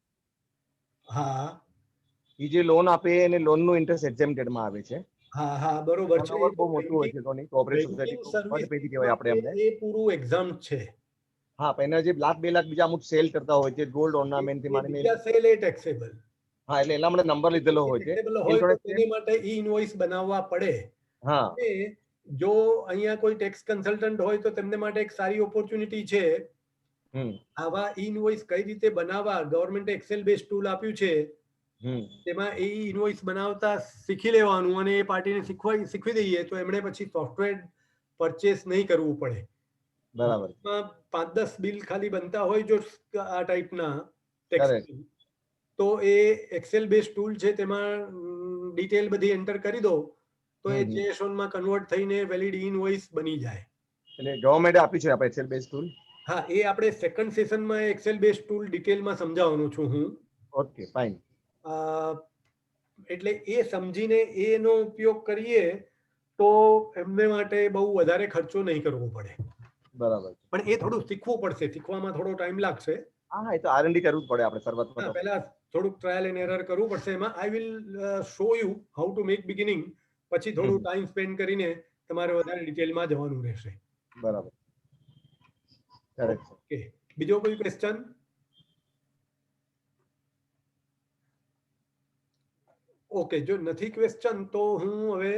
[SPEAKER 1] હા,
[SPEAKER 3] એ જે લોન આપે એને લોન નું ઇન્ટરેસ્ટ એક્ઝેમ્પ્ટેડ માં આવે છે.
[SPEAKER 1] હા બરોબર છે.
[SPEAKER 3] ટર્નઓવર બહુ મોટું હોય છે તો નહીં cooperative
[SPEAKER 1] banking
[SPEAKER 3] society
[SPEAKER 1] service
[SPEAKER 3] fund પેથી કહેવાય આપણે એમને.
[SPEAKER 1] એ પૂરું એક્ઝામ છે.
[SPEAKER 3] હા, પણ એના જે લાખ 2 લાખ બીજા અમુક સેલ કરતા હોય છે ગોલ્ડ ઓર્નામેન્ટ થી માંડીને.
[SPEAKER 1] બીજા સેલ એ ટેક્સેબલ.
[SPEAKER 3] હા, એટલે એના માટે નંબર લીધેલો હોય છે.
[SPEAKER 1] ટેક્સેબલ હોય તો તેની માટે ઈ ઇનવોઇસ બનાવવા પડે.
[SPEAKER 3] હા,
[SPEAKER 1] અને જો અહીંયા કોઈ ટેક્સ કન્સલ્ટન્ટ હોય તો તેમને માટે એક સારી ઓપોર્ચ્યુનિટી છે. આવા ઇનવોઇસ કઈ રીતે બનાવવા, ગવર્મેન્ટ એક્સેલ બેઝ ટૂલ આપ્યું છે. તેમાં એ ઇનવોઇસ બનાવતા શીખી લેવાનું અને એ પાર્ટીને શીખવી દઈએ તો એમણે પછી સોફ્ટવેર પરચેસ નહીં કરવું પડે.
[SPEAKER 3] બરાબર.
[SPEAKER 1] 5-10 બિલ ખાલી બનતા હોય જો આ ટાઈપના ટેક્સ,
[SPEAKER 3] Correct.
[SPEAKER 1] તો એ એક્સેલ બેઝ ટૂલ છે તેમાં ડિટેલ બધી એન્ટર કરી દો તો એ JSON માં કન્વર્ટ થઈને વેલિડ ઇનવોઇસ બની જાય.
[SPEAKER 3] એટલે ગવર્મેન્ટે આપ્યું છે આપણે એક્સેલ બેઝ ટૂલ.
[SPEAKER 1] હા, એ આપણે સેકન્ડ સેશનમાં એક્સેલ બેઝ ટૂલ ડિટેલમાં સમજાવવાનું છું હું.
[SPEAKER 3] Okay, fine.
[SPEAKER 1] એટલે એ સમજીને એનો ઉપયોગ કરીએ તો એમને માટે બહુ વધારે ખર્ચો નહીં કરવો પડે.
[SPEAKER 3] બરાબર.
[SPEAKER 1] પણ એ થોડું શીખવું પડશે, શીખવામાં થોડો ટાઈમ લાગશે.
[SPEAKER 3] હા, એ તો R&D કરવું જ પડે આપણે શરૂઆતમાં.
[SPEAKER 1] પહેલા થોડુંક ટ્રાયલ એન્ડ એરર કરવું પડશે. એમાં I will show you how to make beginning. પછી થોડું ટાઈમ સ્પેન્ડ કરીને તમારે વધારે ડિટેલમાં જવાનું રહેશે.
[SPEAKER 3] બરાબર.
[SPEAKER 1] ઓકે, બીજો કોઈ ક્વેશ્ચન? ઓકે, જો નથી ક્વેશ્ચન તો હું હવે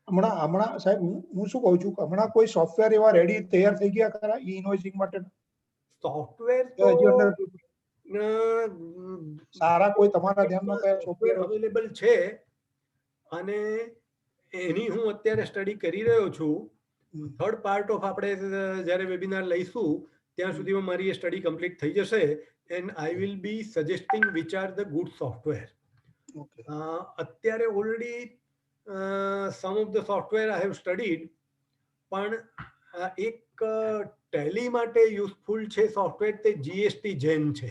[SPEAKER 4] હમણાં સાહેબ હું શું કહું છું કે હમણાં કોઈ સોફ્ટવેર એવા રેડી તૈયાર થઈ ગયા ખરા ઈ ઇનવોઇસિંગ માટે?
[SPEAKER 1] સોફ્ટવેર તો
[SPEAKER 4] સારા કોઈ તમારા ધ્યાનમાં કયા સોફ્ટવેર
[SPEAKER 1] અવેલેબલ છે અને એની હું અત્યારે સ્ટડી કરી રહ્યો છું. થર્ડ પાર્ટ ઓફ આપણે જ્યારે વેબિનાર લઈશું ત્યાં સુધીમાં મારી એ સ્ટડી કમ્પ્લીટ થઈ જશે and I will be suggesting which are the good software. અત્યારે already some of the software I have studied, પણ એક ટેલી માટે યુઝફુલ છે સોફ્ટવેર તે GST જેન છે.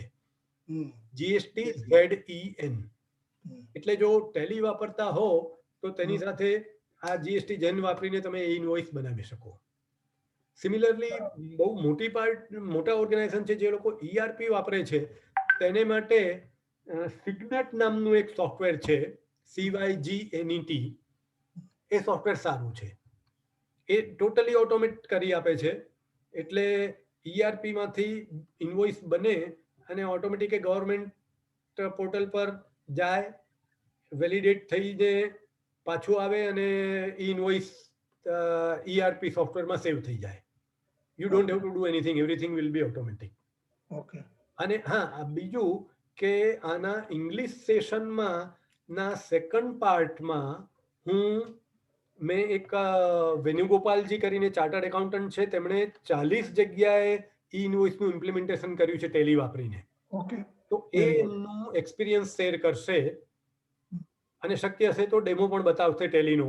[SPEAKER 1] GST ZEN. એટલે જો ટેલી વાપરતા હો તો તેની સાથે આ GST જેન વાપરીને તમે ઇનવોઇસ બનાવી શકો. સિમિલરલી બહુ મોટા ઓર્ગેનાઇઝેશન છે જે લોકો ERP વાપરે છે તેને માટે સિગ્નેટ નામનું એક સોફ્ટવેર છે, CYGNET. એ સોફ્ટવેર સારું છે. એ ટોટલી ઓટોમેટ કરી આપે છે. એટલે ERP માંથી ઇનવોઇસ બને અને ઓટોમેટિક ગવર્મેન્ટ પોર્ટલ પર જાય, વેલિડેટ થઈને પાછું આવે અને ઇનવોઇસ ERP સોફ્ટવેરમાં સેવ થઈ જાય. You don't have to do anything, everything will be automatic.
[SPEAKER 4] Okay. અને
[SPEAKER 1] હા, બીજું કે આના ઇંગ્લિશ સેશનમાં ના સેકન્ડ પાર્ટમાં મેં એક વેણુગોપાલજી કરીને ચાર્ટર્ડ એકાઉન્ટન્ટ છે, તેમણે 40 જગ્યાએ ઇનવોઇસનું ઇમ્પ્લિમેન્ટેશન કર્યું છે ટેલી વાપરીને.
[SPEAKER 4] ઓકે.
[SPEAKER 1] તો એનું એક્સપિરિયન્સ શેર કરશે અને શક્ય હશે તો ડેમો પણ બતાવશે ટેલીનો.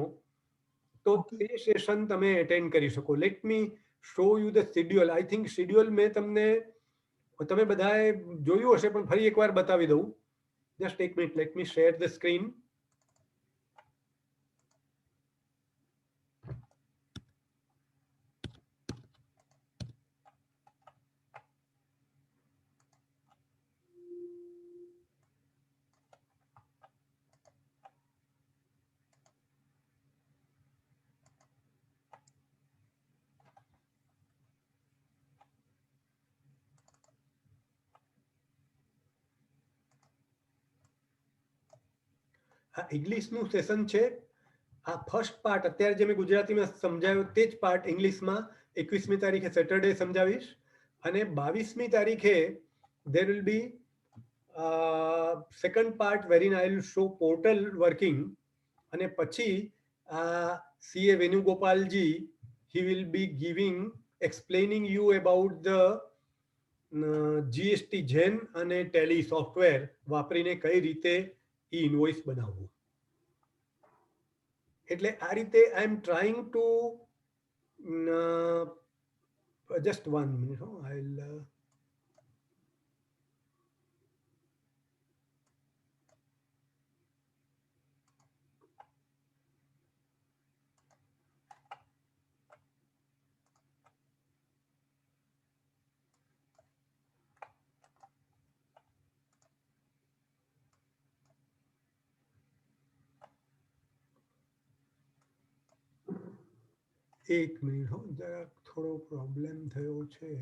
[SPEAKER 1] તો તે સેશન તમે એટેન્ડ કરી શકો. Let me show you the schedule. I think schedule મેં તમે બધાએ જોયું હશે પણ ફરી એકવાર બતાવી દઉં. જસ્ટ એક minute, let me share the screen. આ ઇંગ્લિશનું સેશન છે. આ ફર્સ્ટ પાર્ટ અત્યારે જે મેં ગુજરાતીમાં સમજાવ્યો તે જ પાર્ટ ઇંગ્લિશમાં 21મી તારીખે સેટરડે સમજાવીશ અને 22મી તારીખે there will be second part wherein I will show portal working અને પછી CA Venugopalji he will be explaining you about the GST જેન અને ટેલી સોફ્ટવેર વાપરીને કઈ રીતે ઇનવોઇસ બનાવવું. એટલે આ રીતે I am trying to just 1 minute I will એક મિનિટ હો, જરા થોડો પ્રોબ્લેમ થયો છે.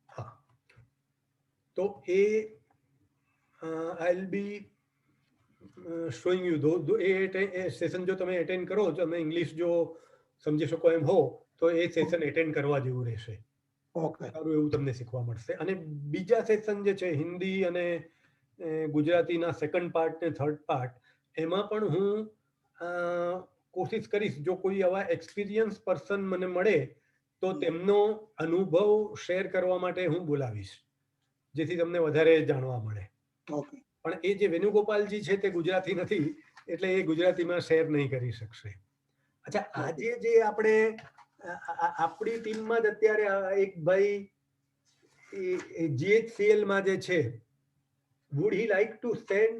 [SPEAKER 1] હા, તો એ I'll be showing you એ સેશન જો તમે એટેન્ડ કરો, તમે ઇંગ્લિશ જો સમજી શકો એમ હો તો એ સેશન એટેન્ડ કરવા જેવું રહેશે.
[SPEAKER 4] ઓકે,
[SPEAKER 1] સારું એવું તમને શીખવા મળશે. અને બીજા સેશન જે છે હિન્દી અને ગુજરાતીના સેકન્ડ પાર્ટ ને થર્ડ પાર્ટ, એમાં પણ હું કોશિશ કરીશ જો કોઈ આવા એક્સપિરિયન્સ પર્સન મને મળે તો તેમનો અનુભવ શેર કરવા માટે હું બોલાવીશ, જેથી તમને વધારે જાણવા મળે.
[SPEAKER 4] ઓકે,
[SPEAKER 1] પણ એ જે વેણુગોપાલજી છે તે ગુજરાતી નથી, એટલે એ ગુજરાતીમાં શેર નહીં કરી શકશે. અચ્છા, આજે જે આપણે આપણી ટીમમાં જ અત્યારે એક ભાઈ GHCL માં જે છે, would he like to send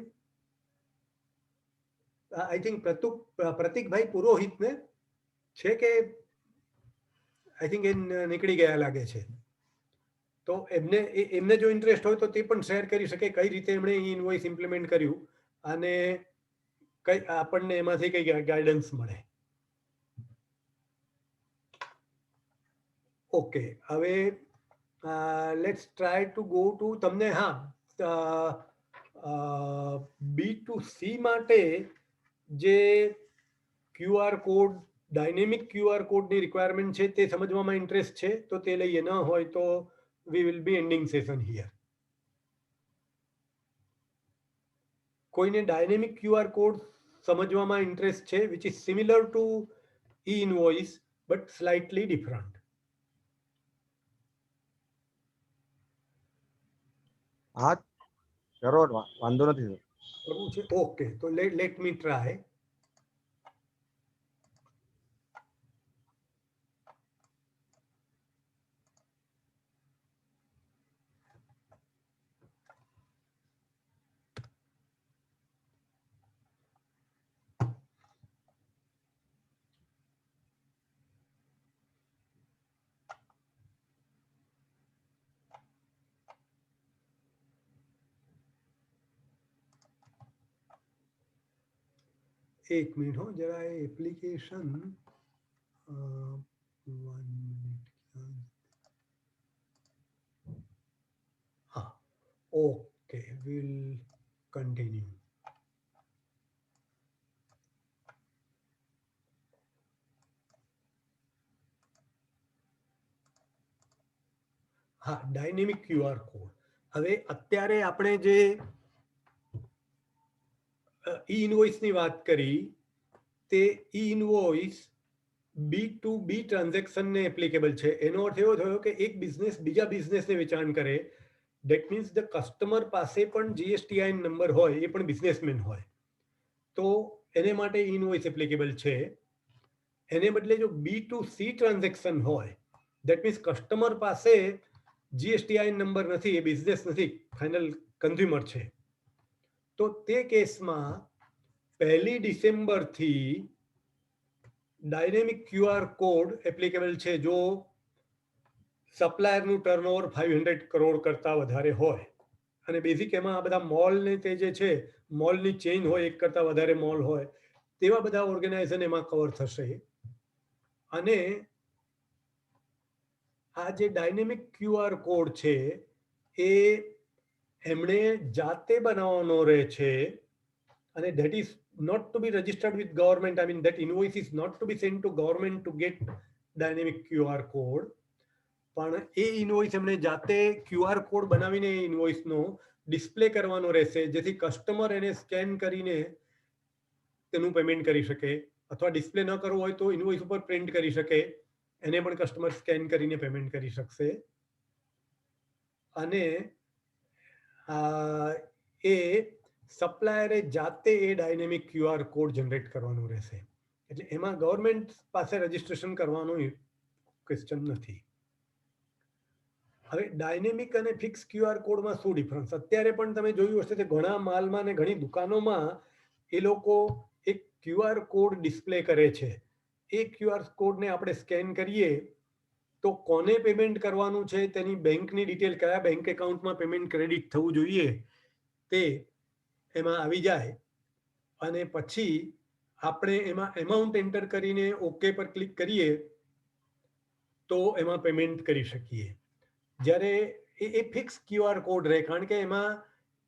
[SPEAKER 1] I think પ્રતિકભાઈ પુરોહિત ને છે કે આઈ થિંક એ નીકળી ગયા લાગે છે. તો એમને જો ઇન્ટરેસ્ટ હોય તો તે પણ શેર કરી શકે કઈ રીતે એમણે ઇનવોઇસ ઇમ્પ્લિમેન્ટ કર્યું અને કઈ આપણને એમાંથી કઈ ગાઈડન્સ મળે. ઓકે, હવે let's try to go to તમને. B2C માટે જે QR કોડ, ડાયનેમિક QR કોડની રિક્વાયરમેન્ટ છે તે સમજવામાં ઇન્ટરેસ્ટ છે તો તે લઈએ, ન હોય તો we will be ending session here. કોઈને ડાયનેમિક QR કોડ સમજવામાં ઇન્ટરેસ્ટ છે which is similar to e-invoice but slightly different?
[SPEAKER 3] હા જરૂર, વાંધો નથી.
[SPEAKER 1] કરવું છે? ઓકે, તો લેટ મી ટ્રાય. એક મિનિટ હો, જરા એપ્લિકેશન 1 મિનિટ. હા, ઓકે, વિલ કન્ટિન્યુ. હા, ડાયનેમિક QR કોડ. હવે અત્યારે આપણે જે ઈ-ઇનવોઇસની વાત કરી તે ઈ-ઇનવોઇસ B2B ટ્રાન્ઝેક્શનને એપ્લિકેબલ છે. એનો અર્થ એવો થયો કે એક બિઝનેસ બીજા બિઝનેસને વેચાણ કરે, ડેટ મીન્સ ધ કસ્ટમર પાસે પણ GSTIN નંબર હોય, એ પણ બિઝનેસમેન હોય, તો એને માટે ઈ-ઇનવોઇસ એપ્લિકેબલ છે. એને બદલે જો B2C ટ્રાન્ઝેક્શન હોય, દેટ મીન્સ કસ્ટમર પાસે GSTIN નંબર નથી, એ બિઝનેસ નથી, ફાઇનલ કન્ઝ્યુમર છે, તો તે કેસમાં 1 ડિસેમ્બરથી ડાયનેમિક QR કોડ એપ્લિકેબલ છે જો સપ્લાયરનું ટર્નઓવર 500 કરોડ કરતાં વધારે હોય. અને બેઝિક એમાં આ બધા મોલને તે જે છે, મોલની ચેઇન હોય, એક કરતાં વધારે મોલ હોય, તેવા બધા ઓર્ગેનાઇઝેશન એમાં કવર થશે. અને આ જે ડાયનેમિક QR કોડ છે એ એમણે જાતે બનાવવાનો રહે છે, અને that is not to be registered with government. I mean that invoice is not to be sent to government to get dynamic QR code. પણ એ ઇનવોઇસ એમણે જાતે QR કોડ બનાવીને એ ઇનવોઇસનો ડિસ્પ્લે કરવાનો રહેશે, જેથી કસ્ટમર એને સ્કેન કરીને તેનું પેમેન્ટ કરી શકે, અથવા ડિસ્પ્લે ન કરવું હોય તો ઇનવોઇસ ઉપર પ્રિન્ટ કરી શકે, એને પણ કસ્ટમર સ્કેન કરીને પેમેન્ટ કરી શકશે. અને એ સપ્લાયરે જાતે એ ડાયનેમિક QR કોડ જનરેટ કરવાનું રહેશે. એટલે એમાં ગવર્મેન્ટ પાસે રજીસ્ટ્રેશન કરવાનો ક્વેશ્ચન નથી. હવે ડાયનેમિક અને ફિક્સ ક્યુઆર કોડમાં શું ડિફરન્સ? અત્યારે પણ તમે જોયું હશે કે ઘણા માલમાં ને ઘણી દુકાનોમાં એ લોકો એક ક્યુઆર કોડ ડિસ્પ્લે કરે છે. એ ક્યુઆર કોડને આપણે સ્કેન કરીએ તો કોને પેમેન્ટ કરવાનું છે, તેની બેંકની ડિટેલ, કયા બેંક એકાઉન્ટમાં પેમેન્ટ ક્રેડિટ થવું જોઈએ તે એમાં આવી જાય અને પછી આપણે એમાં એમાઉન્ટ એન્ટર કરીને ઓકે પર ક્લિક કરીએ તો એમાં પેમેન્ટ કરી શકીએ. જ્યારે એ ફિક્સ ક્યુઆર કોડ રહે, કારણ કે એમાં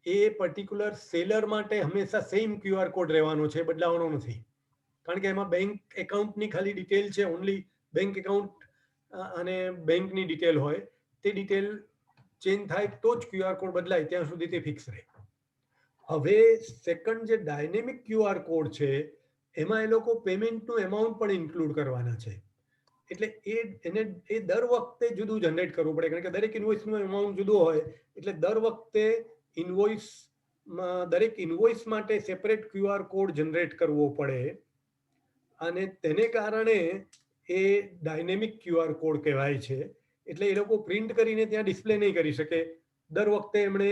[SPEAKER 1] એ પર્ટિક્યુલર સેલર માટે હંમેશા સેમ ક્યુઆર કોડ રહેવાનો છે, બદલાવાનો નથી. કારણ કે એમાં બેંક એકાઉન્ટની ખાલી ડિટેલ છે, ઓનલી બેંક એકાઉન્ટ અને બેંકની ડિટેલ હોય. તે ડિટેલ ચેન્જ થાય તો જ ક્યુઆર કોડ બદલાય, ત્યાં સુધી તે ફિક્સ રહે. હવે સેકન્ડ જે ડાયનેમિક ક્યુઆર કોડ છે એમાં એ લોકો પેમેન્ટનું એમાઉન્ટ પણ ઇન્ક્લુડ કરવાના છે. એટલે એ દર વખતે જુદું જનરેટ કરવું પડે, કારણ કે દરેક ઇન્વોઇસનું એમાઉન્ટ જુદું હોય. એટલે દર વખતે દરેક ઇન્વોઇસ માટે સેપરેટ ક્યુઆર કોડ જનરેટ કરવો પડે અને તેને કારણે એ ડાયનેમિક ક્યુઆર કોડ કહેવાય છે. એટલે એ લોકો પ્રિન્ટ કરીને ત્યાં ડિસ્પ્લે નહીં કરી શકે. દર વખતે એમણે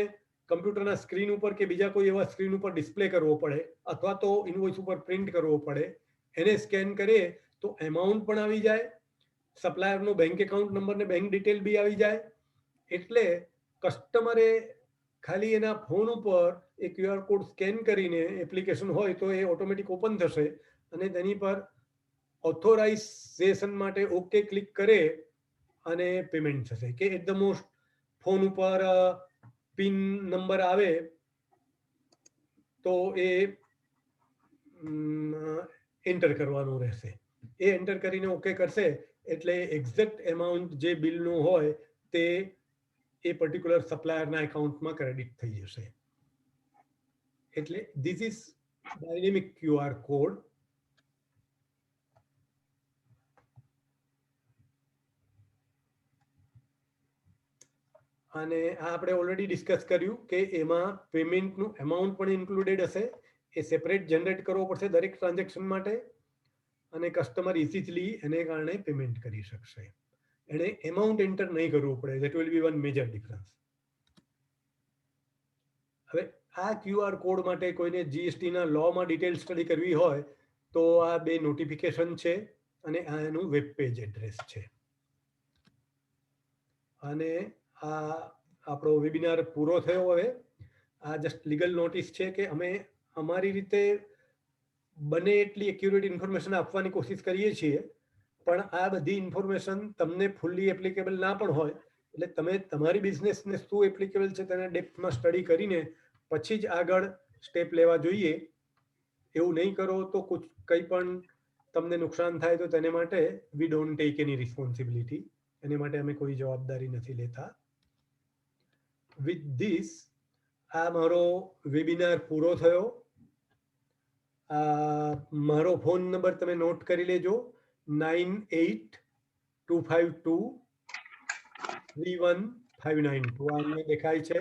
[SPEAKER 1] કમ્પ્યુટરના સ્ક્રીન ઉપર કે બીજા કોઈ એવા સ્ક્રીન ઉપર ડિસ્પ્લે કરવો પડે અથવા તો ઇન્વોઇસ ઉપર પ્રિન્ટ કરવો પડે. એને સ્કેન કરીએ તો એમાઉન્ટ પણ આવી જાય, સપ્લાયરનો બેંક એકાઉન્ટ નંબર ને બેંક ડિટેલ બી આવી જાય. એટલે કસ્ટમરે ખાલી એના ફોન ઉપર એ ક્યુઆર કોડ સ્કેન કરીને, એપ્લિકેશન હોય તો એ ઓટોમેટિક ઓપન થશે અને તેની પર ઓથોરાઇઝેશન માટે ઓકે ક્લિક કરે અને પેમેન્ટ થશે. કે એટ ધ મોસ્ટ ફોન ઉપર પિન નંબર આવે તો એ એન્ટર કરવાનું રહેશે. એ એન્ટર કરીને ઓકે કરશે એટલે એક્ઝેક્ટ એમાઉન્ટ જે બિલનું હોય તે એ પર્ટિક્યુલર સપ્લાયરના એકાઉન્ટમાં ક્રેડિટ થઈ જશે. એટલે this is dynamic QR code. અને આ આપણે ઓલરેડી ડિસ્કસ કર્યું કે એમાં પેમેન્ટનું એમાઉન્ટ પણ ઇન્ક્લુડેડ હશે. એ સેપરેટ જનરેટ કરવો પડશે દરેક ટ્રાન્ઝેક્શન માટે અને કસ્ટમર ઇઝીલી એને કારણે પેમેન્ટ કરી શકશે. એને એમાઉન્ટ એન્ટર નહીં કરવું પડે. That will be one major difference. હવે આ ક્યુઆર કોડ માટે કોઈને જીએસટીના લોમાં ડિટેલ સ્ટડી કરવી હોય તો આ બે નોટિફિકેશન છે અને આ એનું વેબ પેજ એડ્રેસ છે. અને આ આપણો વેબિનાર પૂરો થયો. હવે આ જસ્ટ લીગલ નોટિસ છે કે અમે અમારી રીતે બને એટલી એક્યુરેટ ઇન્ફોર્મેશન આપવાની કોશિશ કરીએ છીએ, પણ આ બધી ઇન્ફોર્મેશન તમને ફૂલ્લી એપ્લિકેબલ ના પણ હોય. એટલે તમે તમારી બિઝનેસને શું એપ્લિકેબલ છે તેને ડેપ્થમાં સ્ટડી કરીને પછી જ આગળ સ્ટેપ લેવા જોઈએ. એવું નહીં કરો તો કંઈ પણ તમને નુકસાન થાય તો તેને માટે we don't take any responsibility. એને માટે અમે કોઈ જવાબદારી નથી લેતા. વિથ ધીસ આ મારો વેબિનાર પૂરો થયો. મારો ફોન નંબર તમે નોટ કરી લેજો, 9825231592. આ અહીંયા દેખાય છે.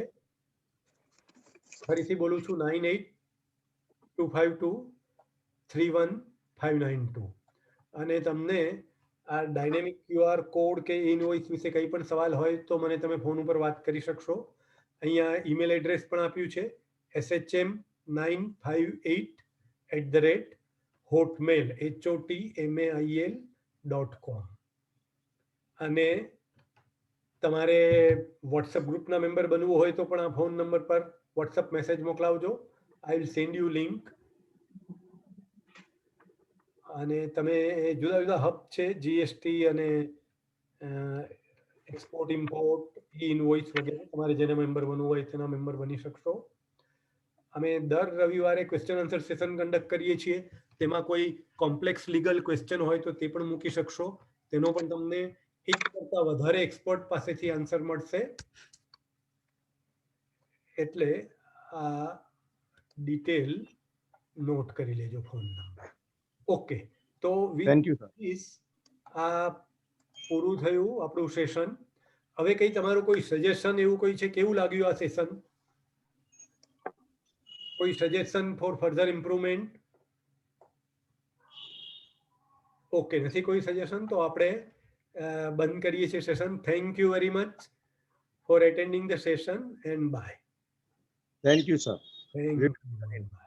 [SPEAKER 1] ફરીથી બોલું છું, 9825231592. અને તમને આ ડાયનેમિક ક્યુઆર કોડ કે ઇનવોઇસ વિશે કંઈ પણ સવાલ હોય તો મને તમે ફોન ઉપર વાત કરી શકશો. અહીંયા ઈમેલ એડ્રેસ પણ આપ્યું છે, shm958@hotmail.com. અને તમારે વોટ્સઅપ ગ્રુપના મેમ્બર બનવું હોય તો પણ આ ફોન નંબર પર વોટ્સઅપ મેસેજ મોકલાવજો. I will send you link. અને તમે જુદા જુદા હબ છે, જીએસટી અને એક્સપોર્ટ ઇમ્પોર્ટ, ઇનવોઇસ વગેરે, તમારે જેને મેમ્બર બનવું હોય તેના મેમ્બર બની શકશો. અમે દર રવિવારે ક્વેશ્ચન આન્સર સેશન કન્ડક્ટ કરીએ છીએ. તેમાં કોઈ કોમ્પ્લેક્સ લીગલ ક્વેશ્ચન હોય તો તે પણ મૂકી શકશો. તેનો પણ તમને એક કરતા વધારે એક્સપર્ટ પાસેથી આન્સર મળશે. એટલે આ ડિટેલ નોટ કરી લેજો, ફોન નંબર. ઓકે, તો
[SPEAKER 3] થેન્ક યુ સર.
[SPEAKER 1] આ પૂરું થયું આપણું સેશન. હવે કંઈ તમારું કોઈ સજેશન એવું કોઈ છે? કેવું લાગ્યું આ સેશન? કોઈ suggestion four further improvement? Okay, નથી કોઈ સજેશન તો આપણે બંધ કરીએ છીએ session. Thank you very much. for attending the session and bye.
[SPEAKER 3] Thank you, sir.
[SPEAKER 1] Thank you. Bye.